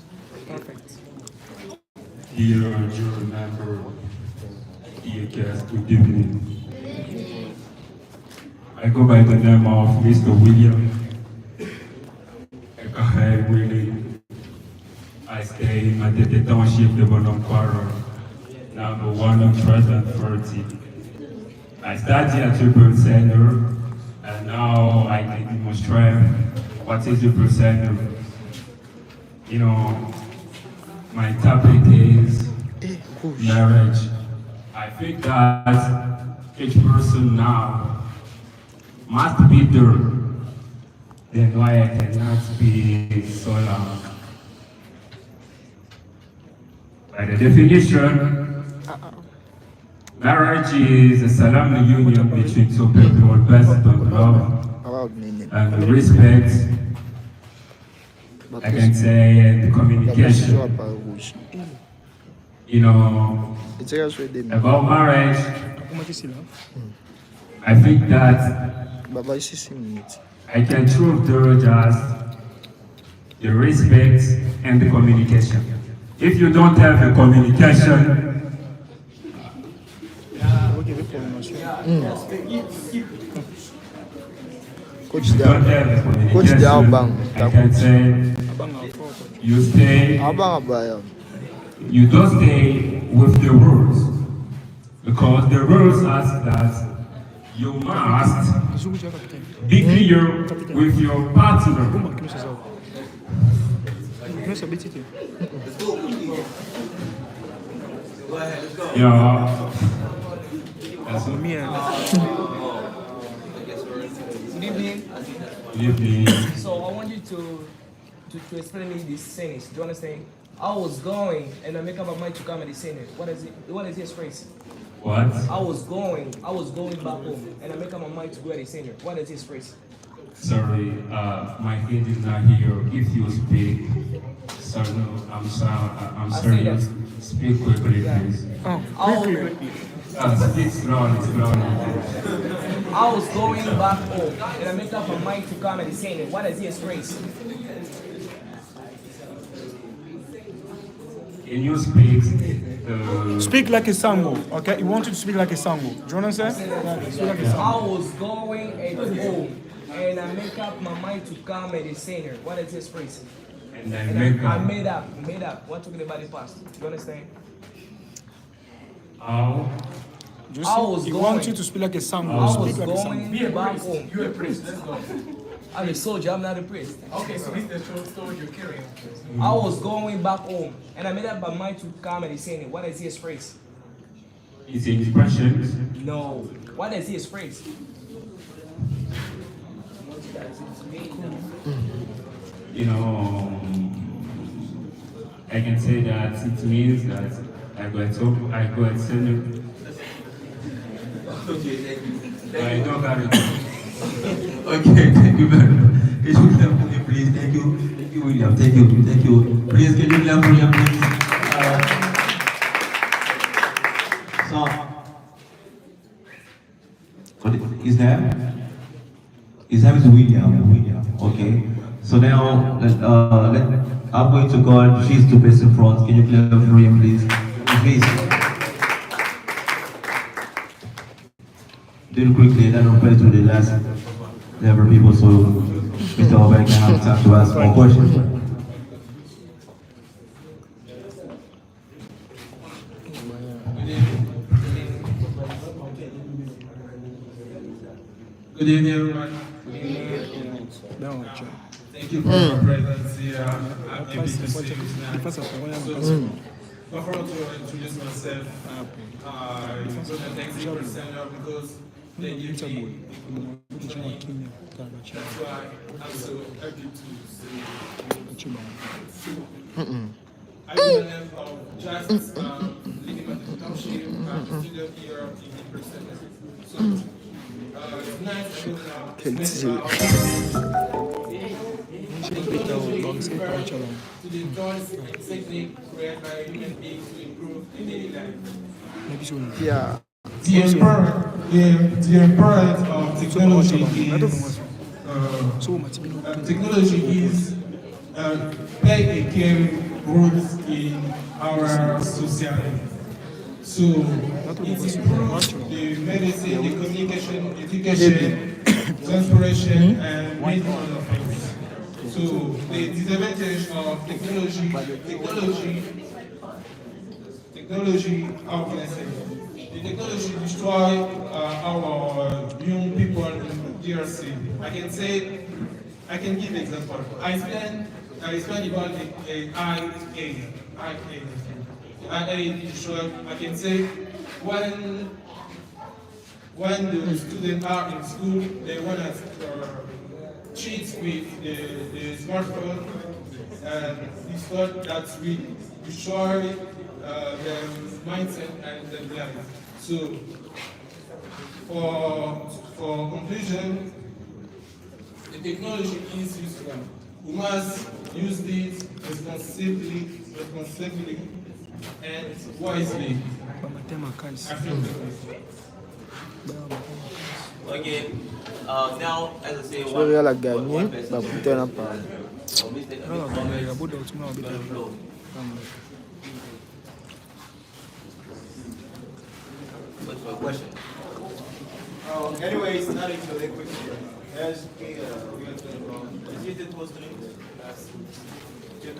perfect. Dear jury member, dear guest, good evening. I go by the name of Mr. William. I stay in Matete Township, the Bonamquara, number 130. I study at Triple Center, and now I can demonstrate what is Triple Center. You know, my topic is marriage. I think that each person now must be there. Then why I cannot be so long. By the definition, marriage is a solemn union between 2 people based on love and respect. I can say the communication. You know, about marriage, I think that I can prove there just the respect and the communication. If you don't have the communication, Coach the album. I can say you stay, you don't stay with the rules, because the rules ask that you must be clear with your partner. Yeah. That's me. Good evening. Good evening. So I want you to explain me this sentence. Do you understand? I was going and I make up my mind to come at the Senate. What is this phrase? What? I was going back home and I make up my mind to go at the Senate. What is this phrase? Sorry, my head is not here. If you speak, sorry, no, I'm sorry. Speak quickly, please. Speak slowly. I was going back home and I make up my mind to come at the Senate. What is this phrase? Can you speak? Speak like a Sango, okay? You want you to speak like a Sango. Do you understand? Yeah, speak like a Sango. I was going at home and I make up my mind to come at the Senate. What is this phrase? And I made up. What talking about the past? You understand? He wants you to speak like a Sango. I was Speak like a going Sango. back home. You're a priest, let's go. I'm a soldier, I'm not a priest. Okay, so this is the story you're carrying. I was going back home and I made up my mind to come at the Senate. What is this phrase? It's an expression. No. What is this phrase? You know, I can say that it means that I go at senior. Okay, thank you. I don't got it. Okay, thank you very much. Can you clap for him, please? Thank you. Thank you, William. Thank you. Thank you. Please, can you clap for him, please? So, his name? His name is William. William. Okay. So now, I'm going to call. She's two person front. Can you clap for him, please? Please. Do it quickly. Then I'll play to the last level people. So Mr. Obey can have time to ask more questions. Good evening, everyone. Thank you for your presence here. I'm happy to see you tonight. So, before to introduce myself, I'm going to thank you for because they give me the opportunity. That's why I'm so happy to see you. I'm in the name of just living at the township. I'm a student here in the person. So, tonight I'm going to to the tools and technique created by human beings to improve in daily life. Yeah. The importance of technology is play a key role in our society. So it improves the medicine, the communication, education, transportation, and many other things. So the disadvantage of technology, how can I say? The technology destroy our young people in DRC. I can give example. I explain about the I can say when the students are in school, they want to cheat with the smartphone, and this thought that we destroy their mindset and their life. So, for conclusion, the technology is useful. We must use this responsibly and wisely. Okay. Now, as I say, So real a gagné, bah vous t'en parle. What's my question? Anyways, not into the quick here. As we are talking about, Is it supposed to be? You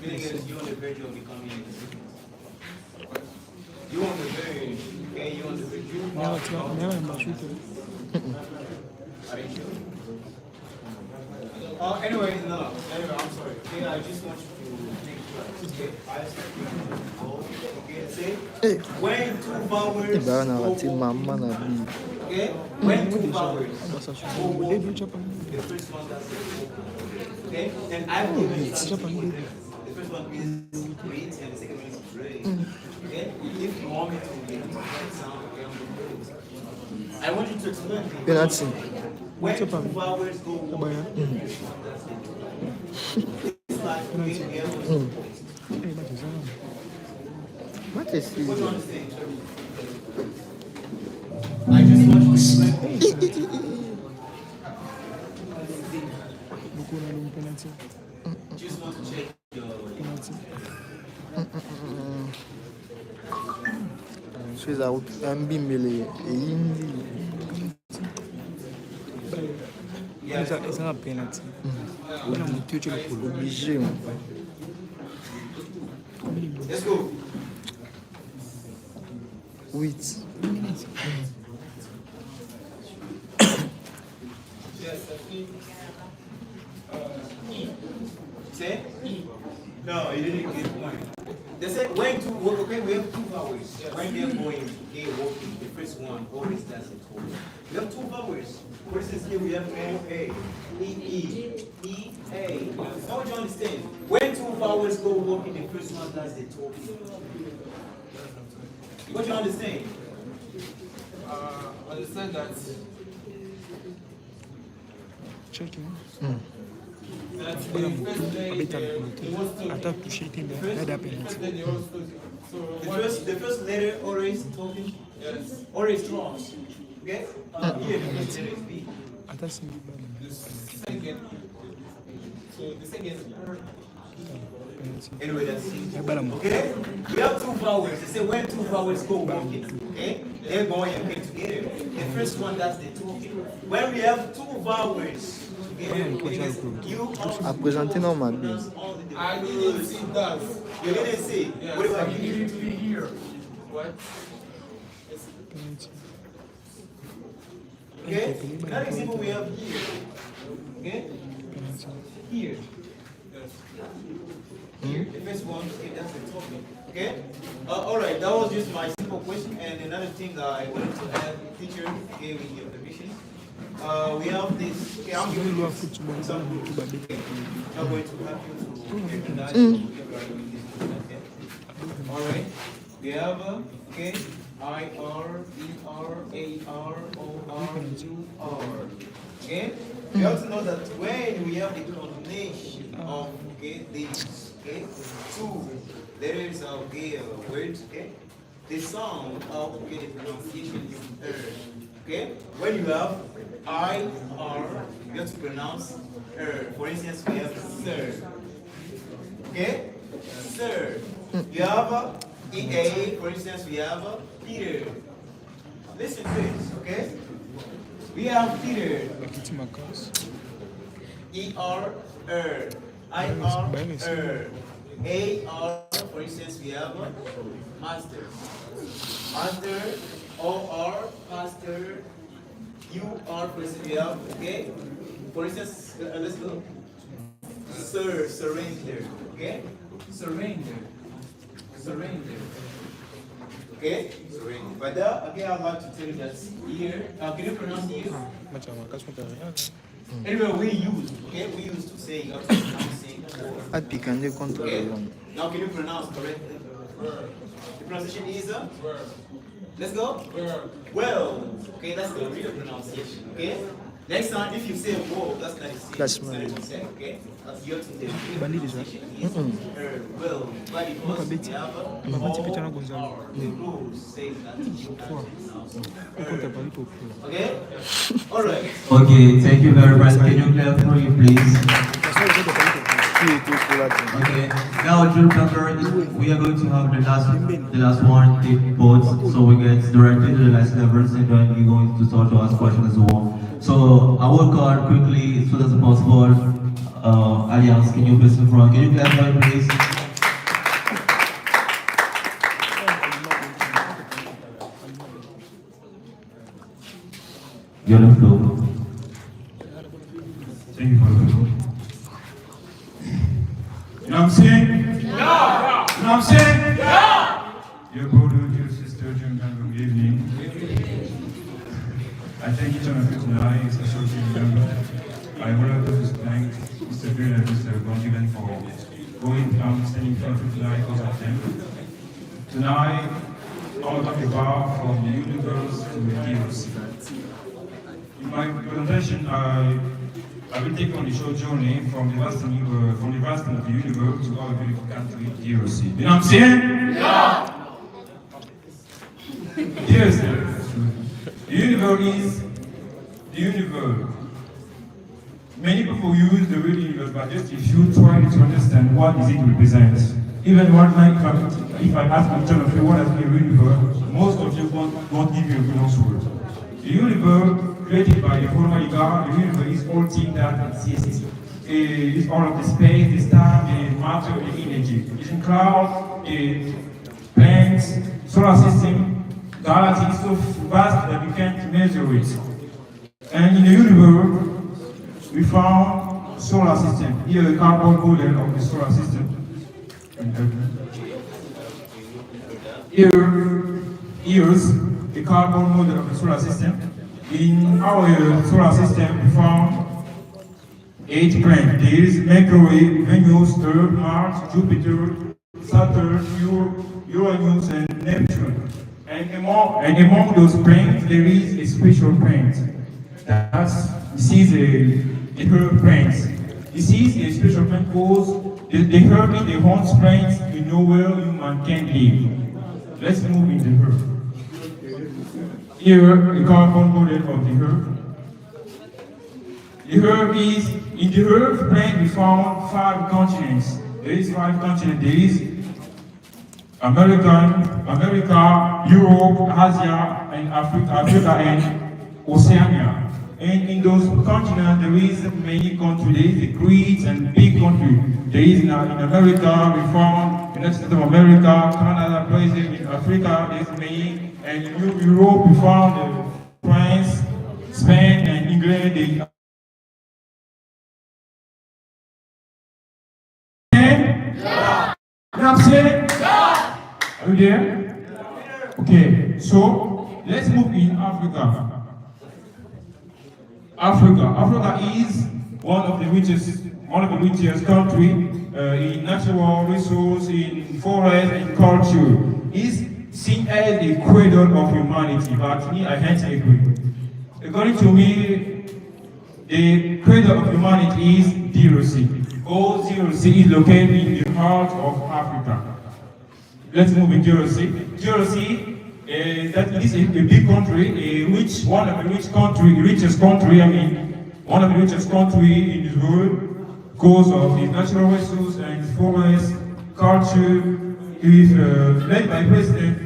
feeling you on the verge of becoming you on the very, okay, you on the very, you No, it's not. Never mind. Are you sure? Anyway, I'm sorry. Okay, I just want you to think okay, I okay, say when 2 vowels okay, when 2 vowels the first one that's okay, and I will be the first one is wait and the second one is pray. Okay, if you want me to get that sound, okay, I want you to explain when 2 vowels go it's like What is what do you understand? I just want you to explain. Just want to check your Suiza mbimbele eyindi. It's not a penalty. Obligé. Let's go. 8. Yes, I think. Say? No, you didn't get one. They said when 2, okay, we have 2 vowels. When they're going, A, walking, the first one, always that's it. We have 2 vowels. For instance, here we have O, A, E, A. How would you understand? When 2 vowels go walking, the first one does the talking. What you understand? Understand that Checking. that the first day the was talking. Attaque touché, t'es bien. Là, First day they was talking. So The first letter always talking. yes. Always strong. Okay? Here the first letter is B. Attends, c'est The second. So the second. Anyway, that's it. Okay? We have two vowels. They say when two vowels go walking, okay? They're going and get together. The first one, that's the talking. When we have two vowels together, you à présenter normal. I didn't see that. You didn't see. Yes, What about I you? needed to be here. What? Okay? Another example we have here. Okay? Here. Here, the first one, okay, that's the talking. Okay? Alright, that was just my simple question. And another thing that I wanted to add, teacher, okay, with your permission. We have this, okay, I'm going to do some groups. Okay? I'm going to help you to recognize whatever you are doing this, okay? Alright, we have, okay, I-R-E-R-A-R-O-R-U-R. Okay? You have to know that when we have the combination of, okay, these, okay, two letters of okay, words, okay, the sound of, okay, the pronunciation is okay? When you have I-R, you have to pronounce For instance, we have sir. Okay? Sir. You have EA, for instance, we have Peter. Listen to this, okay? We have Peter. E-R-R. I-R-R. A-R, for instance, we have master. Master, O-R, master. U-R, for instance, we have, okay? For instance, let's go. Sir, surrender, okay? Surrender. Surrender. Okay? Surrender. But okay, I'd like to tell you that here, can you pronounce here? Anyway, we use, okay? We used to say, you have to pronounce it. Okay? Now, can you pronounce correctly? The pronunciation is, let's go. Well. Okay, that's the real pronunciation, okay? Next time, if you say whoa, that's not the same. That's what say, okay? That's your thing. The pronunciation is well. But because we have all the rules say that you can pronounce okay? Alright. Okay, thank you very much. Can you clap for you, please? Okay, now June number, we are going to have the last one, take votes, so we get directly to the last levels and then we're going to start to ask questions as well. So I will call quickly as soon as possible. Alliance, can you please in front? Can you clap for me, please? You're the floor. Thank you for the floor. You know what I'm saying? Yeah. You know what I'm saying? Yeah. Your brother, your sister, gentlemen, good evening. I thank each one of you tonight, especially to remember. I would like to thank Mr. Bill and Mr. Gondigan for going down, standing in front of you tonight because of them. Tonight, I'll talk about from the universe to the heroes. In my presentation, I will take on the short journey from the vast of the universe to our beautiful country, DRC. You know what I'm saying? Yeah! Yes, the universe is the universe. Many people use the word universe, but just if you try to understand what is it represents. Even one night, if I ask each of you what is the universe, most of you won't give you a good answer. The universe created by the Almighty God, the universe is all things that exist. It's all of the space, the time, the matter, the energy. It's in clouds, the planets, solar system, galaxies so vast that you can't measure it. And in the universe, we found solar system. Here a carbon model of the solar system. Here's the carbon model of the solar system. In our solar system, we found 8 planets. There is Mercury, Venus, Earth, Mars, Jupiter, Saturn, Uranus, and Neptune. And among those planes, there is a special plane. This is the herb planes. This is a special plane because the herb in the horns planes, you know where human can live. Let's move in the herb. Here, the carbon model of the herb. The herb is, in the herb plane, we found 5 continents. There is 5 continents. There is America, Europe, Asia, and Africa and Oceania. And in those continents, there is many countries. There is a great and big country. There is in America, we found United States of America, Canada, Brazil, in Africa, there is many. And in Europe, we found France, Spain, and England. Are you there? Okay, so let's move in Africa. Africa is one of the richest country in natural resources, in forest and culture. Is seen as the cradle of humanity, but me, I can't agree. According to me, the cradle of humanity is DRC. All DRC is located in the heart of Africa. Let's move in DRC. DRC, that is a big country, one of the richest country in the world, because of its natural resources and its forest, culture, is led by President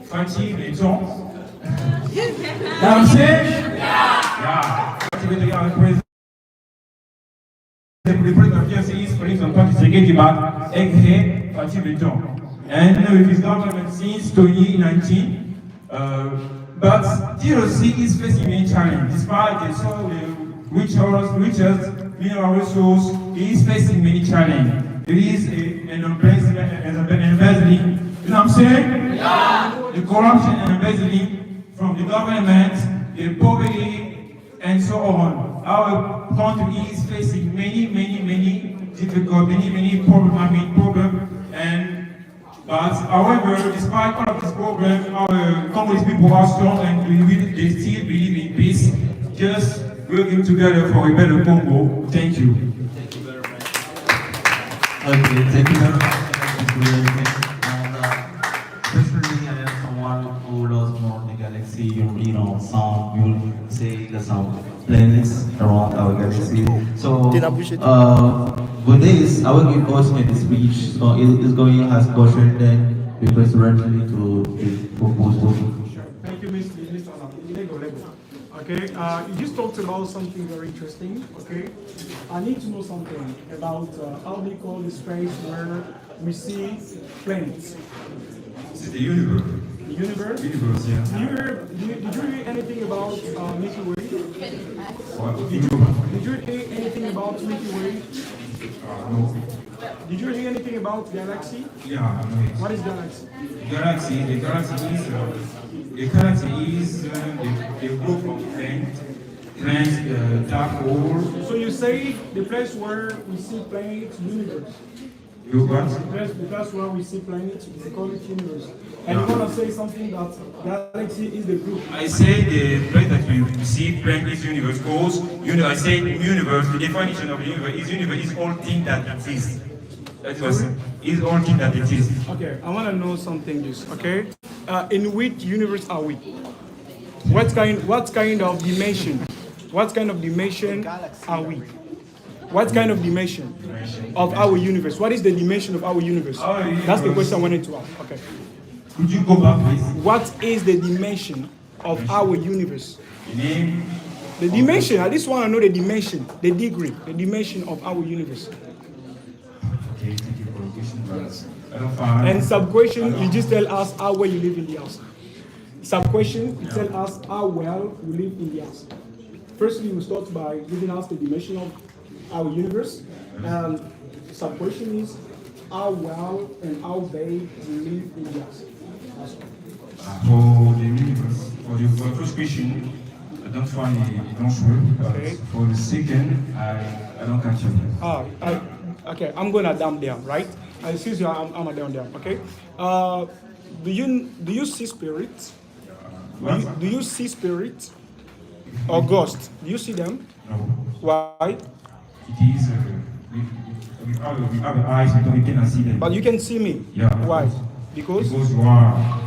Fatih Benton. You know what I'm saying? Yeah. Fatih Benton, the president of DRC is, for example, Fatih Benton. And with his government since 2019, but DRC is facing many challenges. Despite the soil, richest mineral resource, it is facing many challenges. There is an embezzling, you know what I'm saying? Yeah. The corruption and embezzling from the government, the poverty, and so on. Our country is facing many difficulties, many problems, but however, despite all of this problem, our Congolese people are strong and they still believe in peace. Just working together for a better Congo. Thank you. Thank you very much. Okay, thank you very much. Thank you very much. And especially I am someone who loves more the galaxy, you know, some will say there's some planets around our galaxy. So with this, I will give also a speech. So it is going to ask question, then request directly to propose. Thank you, Mr. Lego. Okay, you just talked about something very interesting. Okay, I need to know something about how we call the space where we see planets. This is the universe. The universe? Universe, yeah. Did you hear anything about Milky Way? What? Did you hear anything about Milky Way? No. Did you hear anything about galaxy? Yeah, I know it. What is galaxy? The galaxy is the group of planets, dark hole. So you say the place where we see planets, universe. You what? The place where we see planets, we call it universe. And you want to say something that galaxy is the group. I say the place that we see planet is universe because I say universe, the definition of universe is all thing that exists. That was is all thing that exists. Okay, I want to know something this, okay? In which universe are we? What kind of dimension? What kind of dimension are we? What kind of dimension of our universe? What is the dimension of our universe? That's the question I wanted to ask. Okay. Could you go back, please? What is the dimension of our universe? The dimension. I just want to know the dimension, the degree, the dimension of our universe. Okay, thank you for the question. And sub-question, you just tell us how well you live in the house. Sub-question, you tell us how well you live in the house. Firstly, we start by giving us the dimension of our universe. And sub-question is how well and how big we live in the house. For the universe, for the first question, I don't find it not sure, but for the second, I don't catch it. Okay, I'm gonna dumb down, right? Excuse you, I'm a down, okay? Do you see spirit? Do you see spirit or ghost? Do you see them? No. Why? It is, we have eyes, we cannot see them. But you can see me. Yeah. Why? Because you are.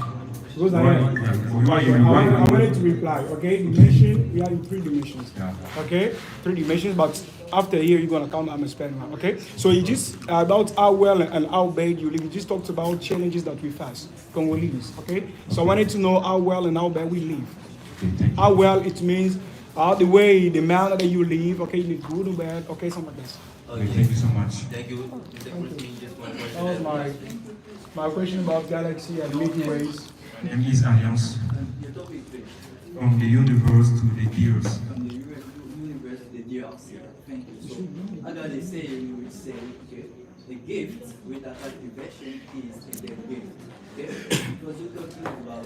Because I am. I wanted to reply. Okay, dimension. We are in 3 dimensions. Yeah. Okay, 3 dimensions. But after here, you're gonna come. I'm a spend one. Okay. So it just about how well and how bad you live. You just talked about challenges that we face, Congolese. Okay. So I wanted to know how well and how bad we live. How well it means the way, the manner that you live. Okay, you live good or bad. Okay, something like this. Okay. Thank you so much. Thank you. Just one question. That was my question about galaxy and Milky Ways. My name is Alliance. From the universe to the years. From the universe to the DRC. Thank you. So, I got to say, you would say, okay, the gift with that activation is a dead gift. Okay? Because you're talking about,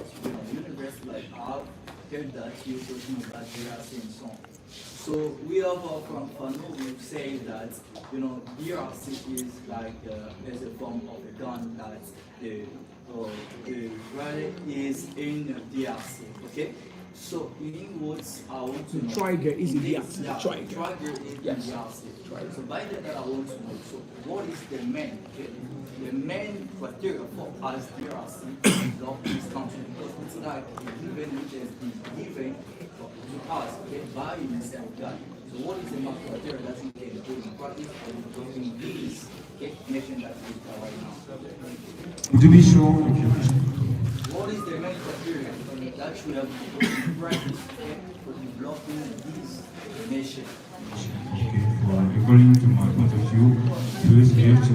universe like I've heard that you're talking about DRC and so on. So we have from Fano, we've said that, DRC is like, there's a form of a gun that the rally is in DRC, okay? So in words, I want to know. Trigger is in DRC. Yeah, Trigger. Trigger is in DRC. So by that I want to know, so what is the main, okay? The main criteria for us DRC of this country, because it's like a given which has been given to us, okay, by Mr. God. So what is the main criteria that we can put in practice in this nation that we are right now? Would you be sure? What is the main criteria that we have to put in practice for developing this nation? Okay, according to my point of view, first we have to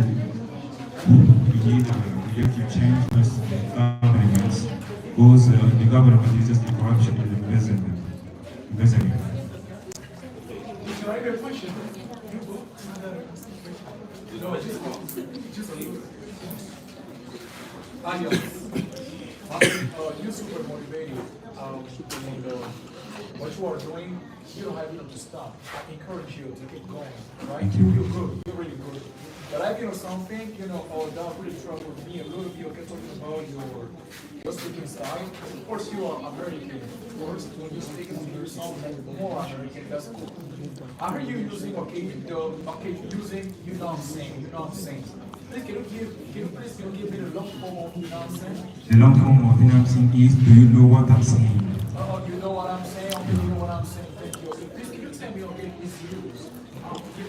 change first the governments, because the government is just the corruption in the president. You're super motivated. What you are doing, you don't have enough to stop. I encourage you to keep going, right? You're good. You're really good. But I something, that really troubled me a little bit. Okay, talking about your speaking style. Of course, you are American. Of course, when you speak, you're something more American. That's cool. I heard you using using you know what I'm saying. Please, can you give me the long form of you know what I'm saying? The long form of you know what I'm saying is, do you know what I'm saying? You know what I'm saying? Okay, you know what I'm saying. Thank you. Okay, please, can you tell me, okay, it's used?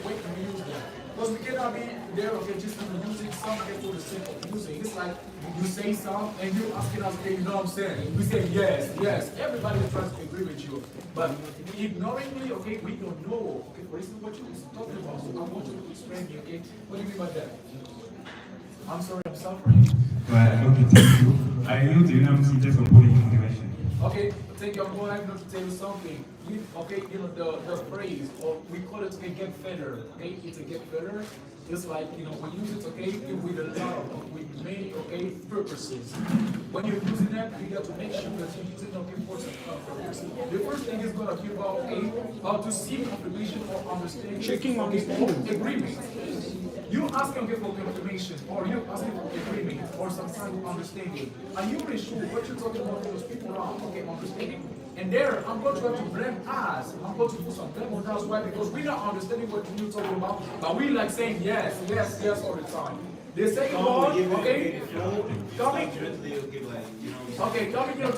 Wait, can you use that? Because we cannot be there, okay, just using something for the sake of using. It's like you say something and you asking us, okay, you know what I'm saying? We say yes, yes. Everybody tries to agree with you. But ignoringly, okay, we don't know. Okay, for instance, what you're talking about. So I want you to explain me, okay? What do you mean by that? I'm sorry, I'm suffering. Well, okay, thank you. I know the university just for putting motivation. Okay, thank you. I'm going to tell you something. The phrase, or we call it a get better. Okay, it's a get better. It's like, we use it, okay, with a lot of, with many, okay, purposes. When you're using that, you got to make sure that you're using, okay, for some purpose. The first thing is going to give out, okay, how to seek confirmation or understanding. Checking on this agreement. You asking for confirmation, or you asking for agreement, or some kind of understanding. And you're pretty sure what you're talking about those people are, okay, understanding. And there, I'm going to have to blame us. I'm going to put some blame on us. Why? Because we're not understanding what you're talking about, but we like saying yes, yes, yes all the time. The second one, okay, coming to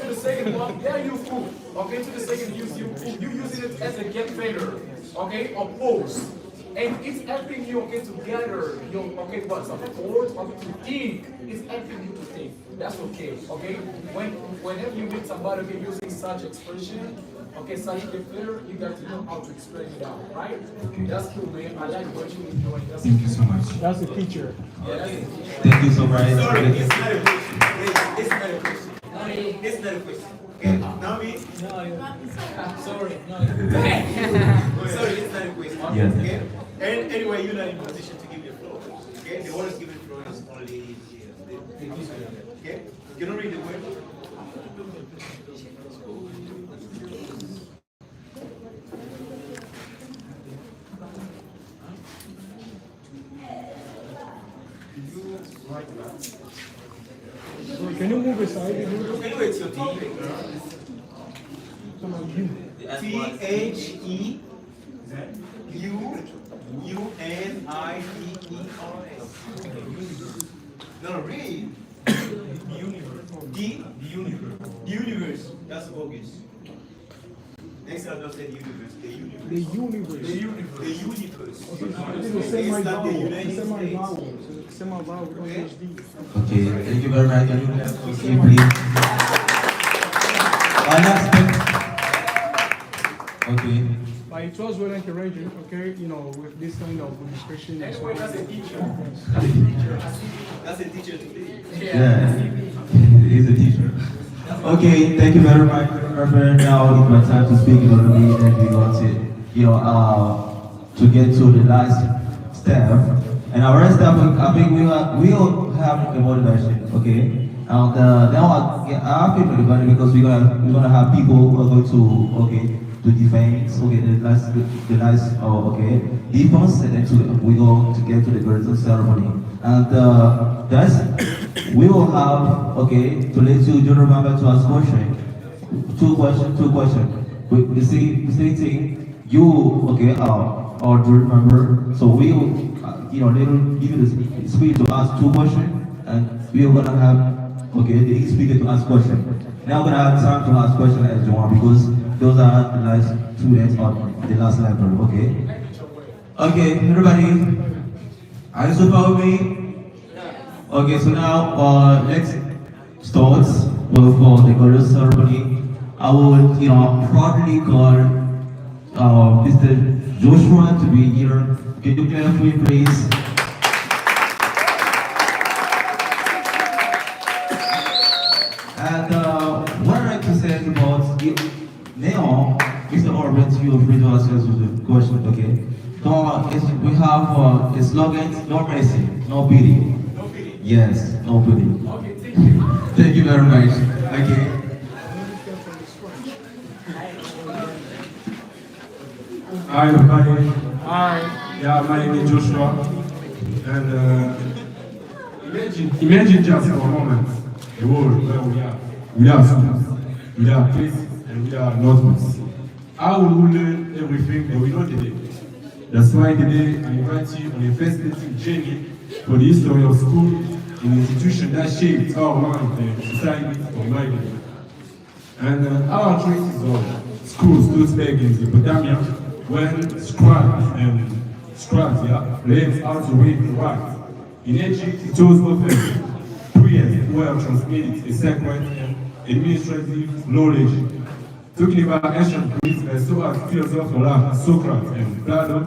the second one, yeah, you fool. Okay, to the second use, you using it as a get better, okay, or pose. And it's helping you, okay, to gather your, okay, what's up, thoughts, okay, to think. It's helping you to think. That's okay, okay? Whenever you meet somebody, okay, using such expression, okay, such deflator, you got to know how to explain it out, right? Okay. That's cool, man. I like what you're doing. Thank you so much. That's the teacher. Okay. Thank you so much. Sorry, it's not a question. It's not a question. It's not a question. Okay, now me? Sorry. Sorry, it's not a question. Yes. Okay? And anyway, you're not in position to give the floor. Okay? The one who's giving the floor is only okay? You don't read the word? Can you move aside? Can you wait your T? THEUNITE. No, read. The universe. That's bogus. Next time, don't say the universe. The universe. The universe. The universe. The universe. Okay, it's semi-vowel. It's semi-vowel. So semi-vowel, we don't use these. Okay, thank you very much. Can you proceed, please? Next speaker. Okay. But it was well encouraging, okay, with this kind of discussion. That's a teacher. That's a teacher today. Yeah, he's a teacher. Okay, thank you very much, Reverend. Now it's my time to speak about the and we're going to get to the last step. And our last step, I think we'll have a motivation, okay? And now I feel motivated because we're gonna have people who are going to defend, okay, the last defense, and then we go to get to the closing ceremony. And we will have, okay, to let you do remember to ask questions. Two questions. The same thing, you, okay, or do remember, so we will, they will give you the speech to ask two questions, and we are gonna have, okay, the speaker to ask questions. Now we're gonna have time to ask questions as you want, because those are the last students on the last level, okay? Okay, everybody, are you super with me? Okay, so now let's start for the closing ceremony. I will, proudly call Mr. Joshua to be here. Can you clap for me, please? And what I'd like to say is about now, Mr. Orbit, you are free to ask us the question, okay? So we have a slogan: no mercy, no pity. Yes, no pity. Okay, thank you. Thank you very much. Okay. Hi everybody. Hi. Yeah, my name is Joshua. And imagine just for a moment the world where we have schools, we have places, and we have notebooks. How will we learn everything that we know today? That's why today I invite you on a fascinating journey for the history of school, an institution that shaped our mind and society for millennia. And our traces of schools goes back in Mesopotamia, when scribes learned how to read and write. In Egypt, it was often prayers were transmitted a sacred and administrative knowledge. Talking about ancient Greece, as so as philosophers like Socrates and Plato,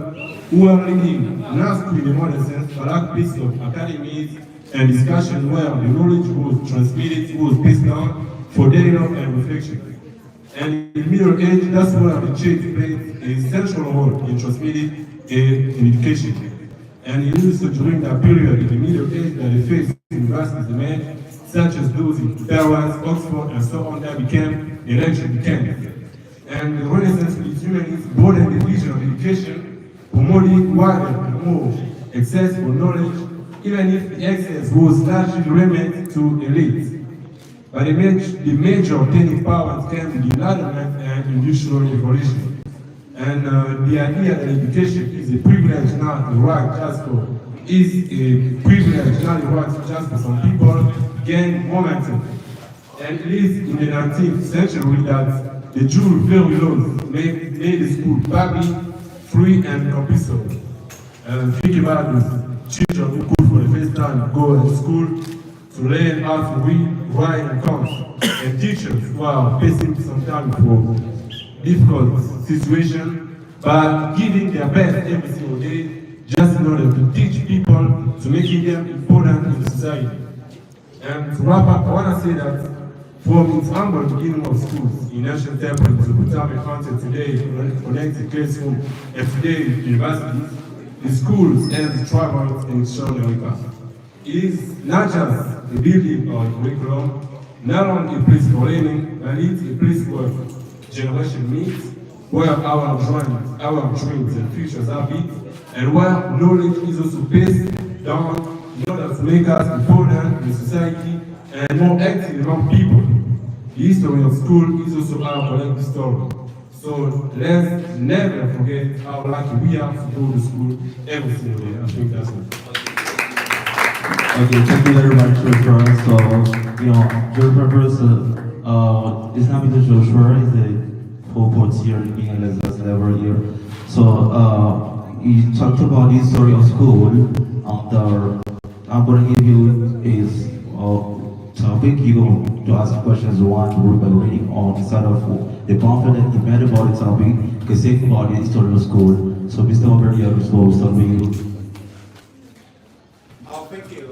who were leading not in the modern sense, but like piece of academies and discussion where the knowledge was transmitted, was passed down for daily life and reflection. And in the Middle Age, that's where the church played a central role in transmitting in education. And it is during that period in the Middle Age that the first universities emerged, such as those in Paris, Oxford, and so on, that became electric camps. And the Renaissance with humanists broadened the vision of education, promoting wider and more accessible knowledge, even if the access was largely limited to elites. But the major obtaining powers came with the Enlightenment and Industrial Revolution. And the idea that education is a privilege, not a right, just for some people, gained momentum. And it is in the 19th century that the Jewish very laws made the school public, free, and compulsory. Think about this: children who could for the first time go to school to learn how to read, write, and count, and teachers who are facing sometimes for difficult situation, but giving their best every single day, just in order to teach people, to making them important in the society. And to wrap up, I want to say that from its humble beginning of schools in ancient temples, Mesopotamia, content today, connected classroom, and today universities, the schools and the traveled in extraordinary path. It is not just a building or a curriculum, not only a place for learning, but it's a place where generation meets, where our dreams and futures are built, and where knowledge is also passed down in order to make us important in society and more active among people. The history of school is also our collective story. So let's never forget how lucky we are to go to school every single day. I think that's it. Okay, thank you very much, Joshua. So, your purpose, Islamic Joshua is a purpose here in English as level here. So, you talked about the history of school. I'm going to give you is topic. You're going to ask questions one word by reading on instead of the pamphlet that you made about the topic. You can say about the history of school. So, Mr. Over here, we'll start with you. Thank you.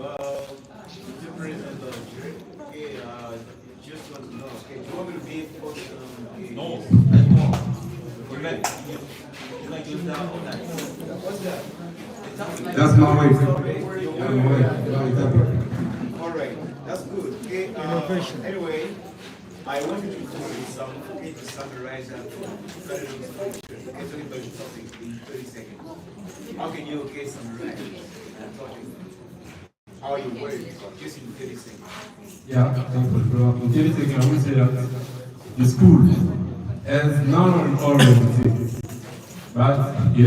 The president of jury. Okay, just want to know. Okay, do you want me to be focused on? No, that's more. You like use that all that. What's that? That's my way. Yeah, my way. All right, that's good. Okay. Anyway, I want you to do some. Okay, to summarize that. Okay, talking about the topic in 30 seconds. How can you summarize that topic? How you work, just in 30 seconds. Yeah, thank you. In 30 seconds, I would say that the school has not only always existed, but it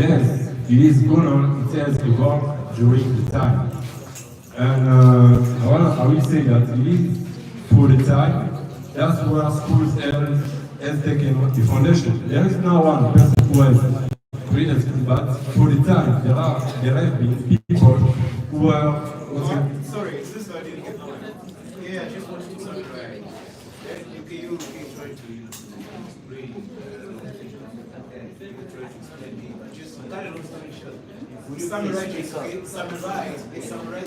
is going on, it has evolved during the time. And I will say that it is for the time, that's where schools has taken the foundation. There is no one person who has created school, but for the time, there have been people who are sorry, is this I didn't get on? Yeah, I just wanted to summarize. You try to read, you try to explain me, but just kind of long story short. Would you summarize just make the summary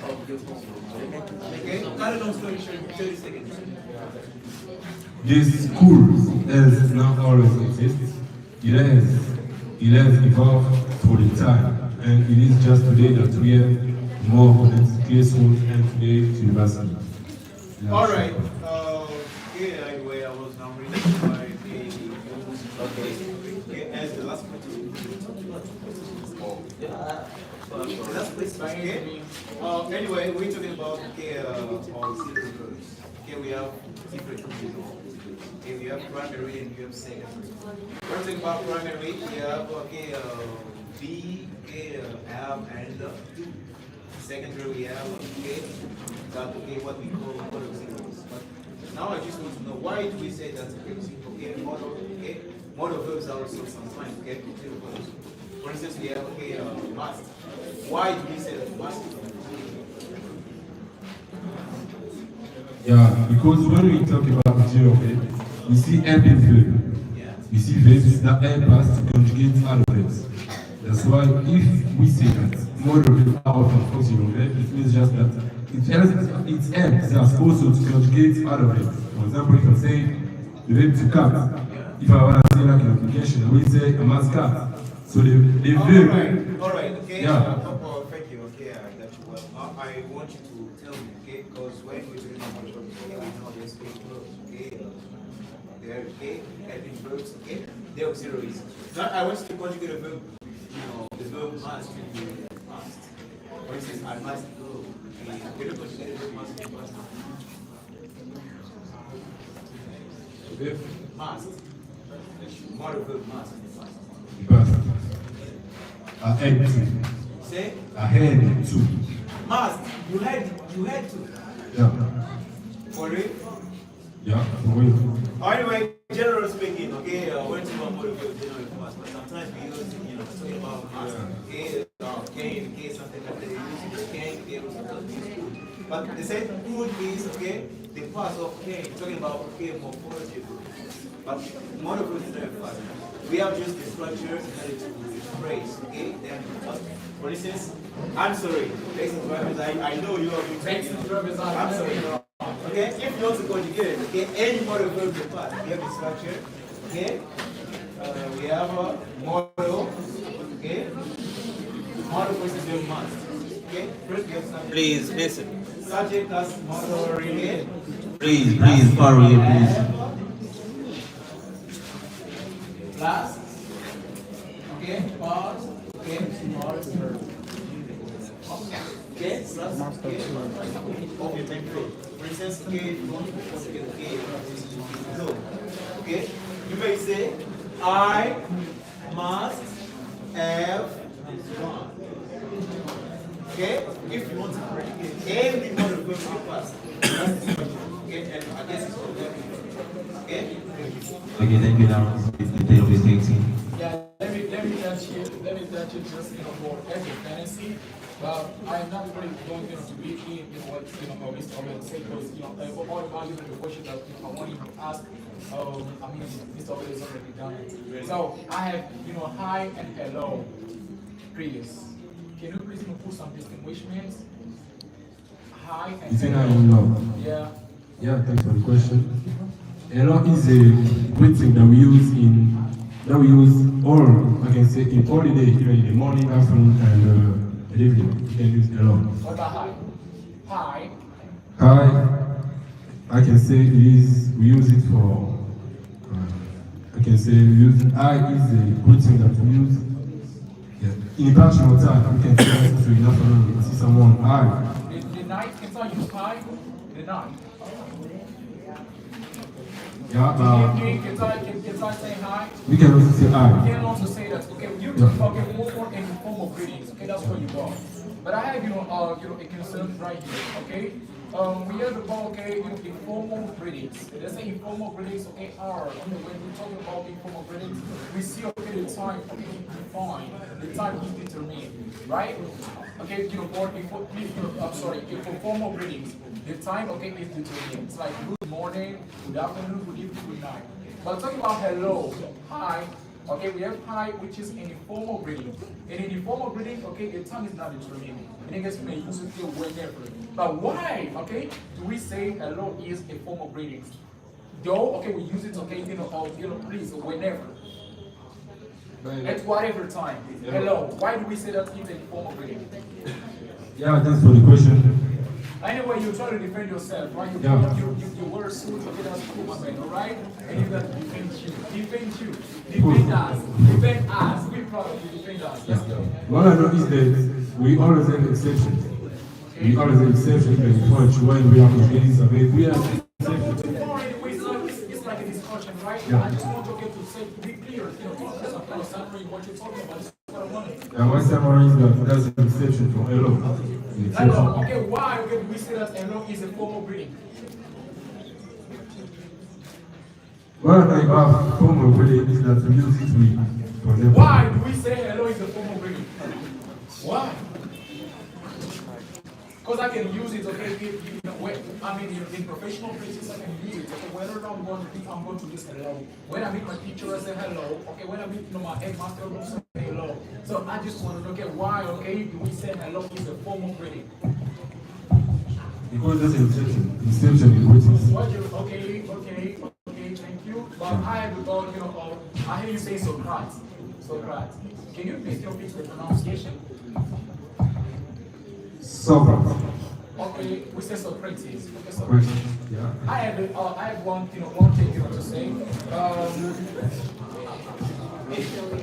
of your okay? Kind of long story short, 30 seconds. This school has not always existed. It has evolved for the time. And it is just today that we have more connected classrooms and today university. Yeah. All right. Anyway, I was now reading my okay. As the last question. Last question. Okay. Anyway, we're talking about our civil codes. Okay, we have different codes. Okay, we have primary and we have secondary. We're talking about primary. We have B, M, and secondary we have what we call model zeros. But now I just want to know why do we say that's model verbs are also sometimes for instance we have must. Why do we say that must? Yeah, because when we talk about material, we see helping verb. Yeah. We see verbs that help us to conjugate other verbs. That's why if we say that model verb are often functional verb, it means just that it helps us also to conjugate other verbs. For example, if I say the verb to cut, if I want to say like an application, I will say a must cut. So the verb. All right, okay. Yeah. Thank you. Okay, I got you. Well, I want you to tell me, okay, because when we're doing our jobs, we know there's fake verbs, okay, they're helping verbs, okay, the auxiliaries. Now I want you to conjugate a verb. The verb must be must. For instance, I must go. The verb must be must. Must. Model verb must. I had to. Say? I had to. Must. You had to. Yeah. For real? Yeah, for real. Anyway, generally speaking, okay, we're talking about model verb generally must, but sometimes we use, talking about must. Okay, can, something that they use, can, but the same food is, okay, the past of can, talking about, morphology. But model verb is very fast. We have just the structure and the phrase, okay? Then, for instance, I'm sorry. I know you are going to I'm sorry. Okay, if you want to conjugate it, okay, any model verb in part, we have the structure, okay? We have a model, okay? Model versus verb must, okay? First we have subject. Please listen. Subject plus model, okay? Please, hurry, please. Plus, okay, pause, okay, pause, verb. Okay? Plus K. Okay, thank you. For instance, K, you want to put together K, no. Okay? You may say, I must have one. Okay? If you want to predicate every one of them in the past. That's the question. Okay? And I guess it's all that. Okay? Okay, thank you, Lawrence. It's the day of this 18. Yeah, let me touch it just for every fantasy. But I'm not really going to be in what Mr. Owen said because for all about the question that I want you to ask, Mr. Owen has already done it. So I have hi and hello, please. Can you please put some distinguishments? Hi and Between hi and hello. Yeah. Yeah, thanks for the question. Hello is a greeting that we use all, I can say, in all the day, even in the morning, afternoon, and evening. You can use hello. What about hi? Hi. Hi, I can say we use it for, I can say I is a greeting that we use. Yeah. In international time, we can say to in afternoon, we see someone hi. The night, can I use hi? The night. Yeah, can I say hi? We can also say hi. We can also say that, okay, you okay, more in the form of greetings, okay, that's where you go. But I have, a concern right here, okay? We have about, okay, informal greetings. Let's say informal greetings, okay, are, when we talk about informal greetings, we see, okay, the time, okay, defined, the time is determined, right? Okay, for formal greetings, the time, okay, is determined. It's like good morning, good afternoon, good evening, good night. But talking about hello, hi, okay, we have hi, which is an informal greeting. And in informal greeting, okay, the time is not determined. And I guess we may use it whenever. But why, okay, do we say hello is a form of greeting? Though, okay, we use it, okay, please, whenever. At whatever time. Hello. Why do we say that it's a form of greeting? Yeah, thanks for the question. Anyway, you try to defend yourself, right? You wear a suit, okay, that's cool, my man, all right? And you got to defend you. Defend us. Defend us. We're proud of you. Defend us. Let's go. What I know is that we always have exceptions. We always have exceptions in church when we have ladies of it. We have exceptions. It's like a discussion, right? Yeah. I just want to get to say, be clear, kind of summary what you're talking about. This is what I wanted. Yeah, one summary is that there's an exception for hello. Hello, okay, why do we say that hello is a form of greeting? Well, I have formal greeting is that we use it for example. Why do we say hello is a form of greeting? Why? Because I can use it, okay, in professional places I can use it. Okay, whether I'm going to use hello. When I meet my teacher, I say hello. Okay, when I meet my headmaster, I say hello. So I just want to know, okay, why, okay, do we say hello is a form of greeting? Because that's an exception. Exception in greetings. Okay, thank you. But I have about, I hear you say Socrates. Socrates. Can you please fix the pronunciation? Socrates. Okay, we say Socrates. Okay, Socrates. Socrates. Yeah. I have one thing to say.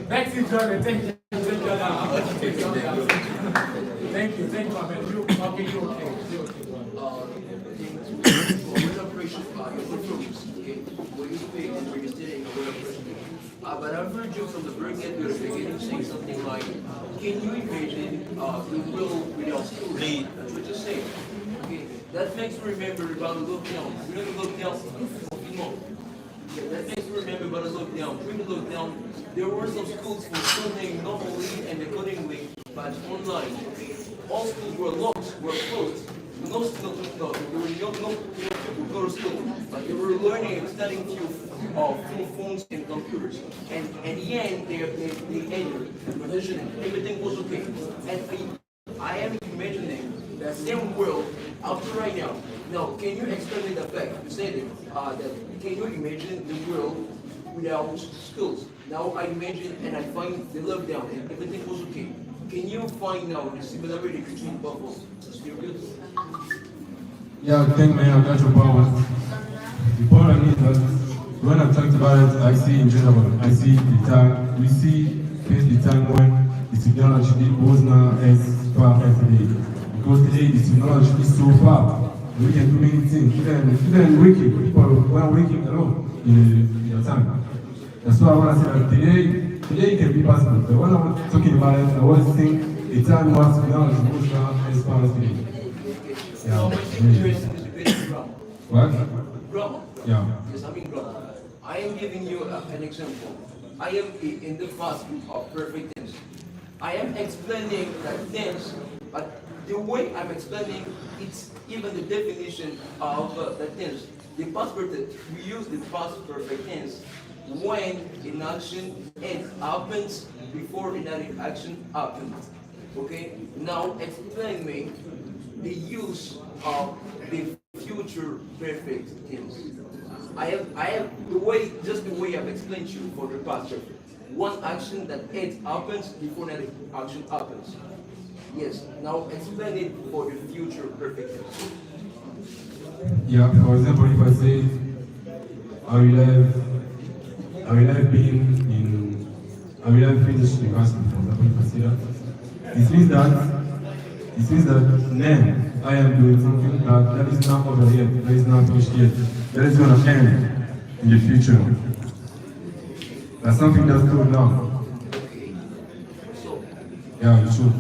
Next is Jordan. Thank you. Thank you, my man. You okay? You okay? But I've heard you from the very get-go, the beginning, saying something like, can you imagine the world without schools? That's what you're saying. Okay, that makes me remember about the lockdown. You know the lockdown? That makes me remember about the lockdown. During the lockdown, there were some schools for studying not only and accordingly, but online. All schools were locked, were closed. No students, there were no people go to school, but they were learning and studying through phones and computers. And at the end, they ended provisioning. Everything was okay. And I am imagining that same world up to right now. Now, can you explain the fact? You said that can you imagine the world without schools? Now I imagine and I find the lockdown and everything was okay. Can you find now the similarity between bubbles? Still good? Yeah, I think, man, I got your point. The problem is that when I talked about it, I see in general, I see the time, we see the time when the technology was not as far as today. because today the technology is so far. We can do many things. Even waking, people were waking alone in your time. That's why I want to say that today it can be possible. But when I was talking about it, I was saying the time was now is most now as far as today. So much interest in the grammar. What? Grammar. Yeah. Yes, I mean grammar. I am giving you an example. I am in the past group of perfect tense. I am explaining that tense, but the way I'm explaining, it's even the definition of the tense. The past perfect, we use the past perfect tense when an action happens before another action happens. Okay? Now explain me the use of the future perfect tense. I have the way, just the way I've explained to you for the past perfect. One action that happens before another action happens. Yes. Now explain it for the future perfect tense. Yeah, for example, if I say, I will have finished the gospel, for example, if I say that, it means that then I am doing something that is not over yet, that is not finished yet, that is going to end in the future. That's something that's going on. Yeah, you should.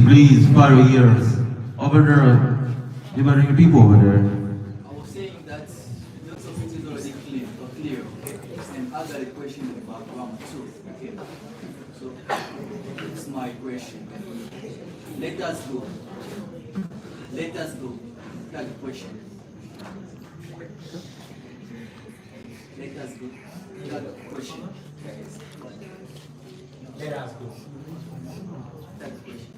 Please, fire ears. Over there, you better hear people over there. I was saying that lots of things is already clear, okay? And I got a question about grammar too, okay? So, it's my question. Let us go. That's the question. Let us go. That's the question. Let us go. That's the question.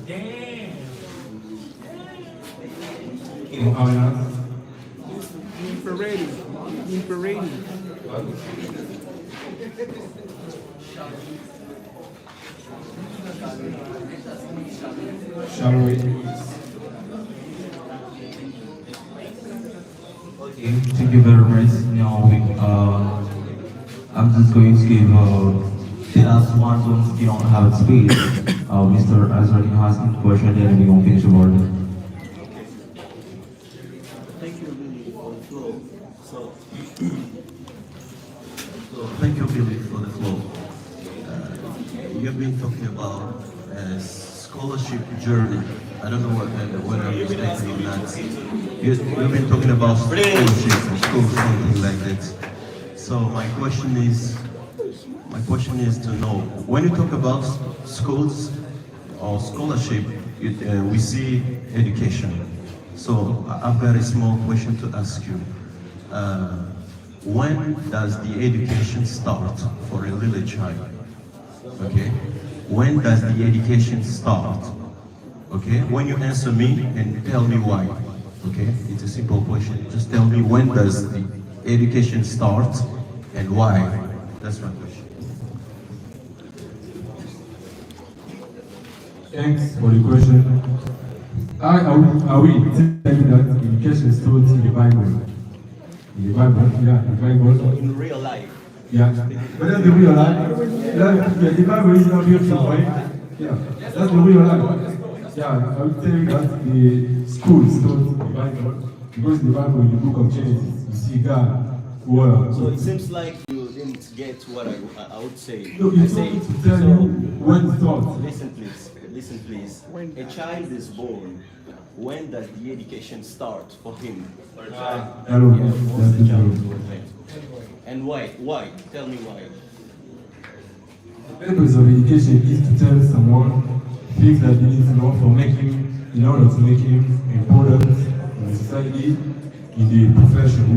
Damn. Infrared. Shall we? Okay, thank you very much. Now, I'm just going to give the last one since you don't have space. Mr. Azra can ask him a question, then we're going to finish the board. Thank you, Billy, for the flow. So thank you, Billy, for the flow. You've been talking about scholarship journey. I don't know whether I'm mistaken or not. You've been talking about scholarships or school, something like that. So my question is to know, when you talk about schools or scholarship, we see education. So I've got a small question to ask you. When does the education start for a little child? Okay? When does the education start? Okay? When you answer me and tell me why. Okay? It's a simple question. Just tell me when does the education start and why. That's my question. Thanks for the question. Are we telling that education starts in the Bible? In the Bible, yeah, the Bible. In real life. Yeah, but that's the real life. Yeah, the Bible is not beautiful, right? Yeah, that's the real life. Yeah, I would tell you that the school starts in the Bible, because in the Bible, in the book of Genesis, you see God. Well, So it seems like you didn't get what I would say. No, I you say, told me to tell you when it starts. Listen please. A child is born. When does the education start for him? For a child? What's the child doing? And why? Why? Tell me why. The purpose of education is to tell someone things that he needs to know in order to make him important in the society, in the profession.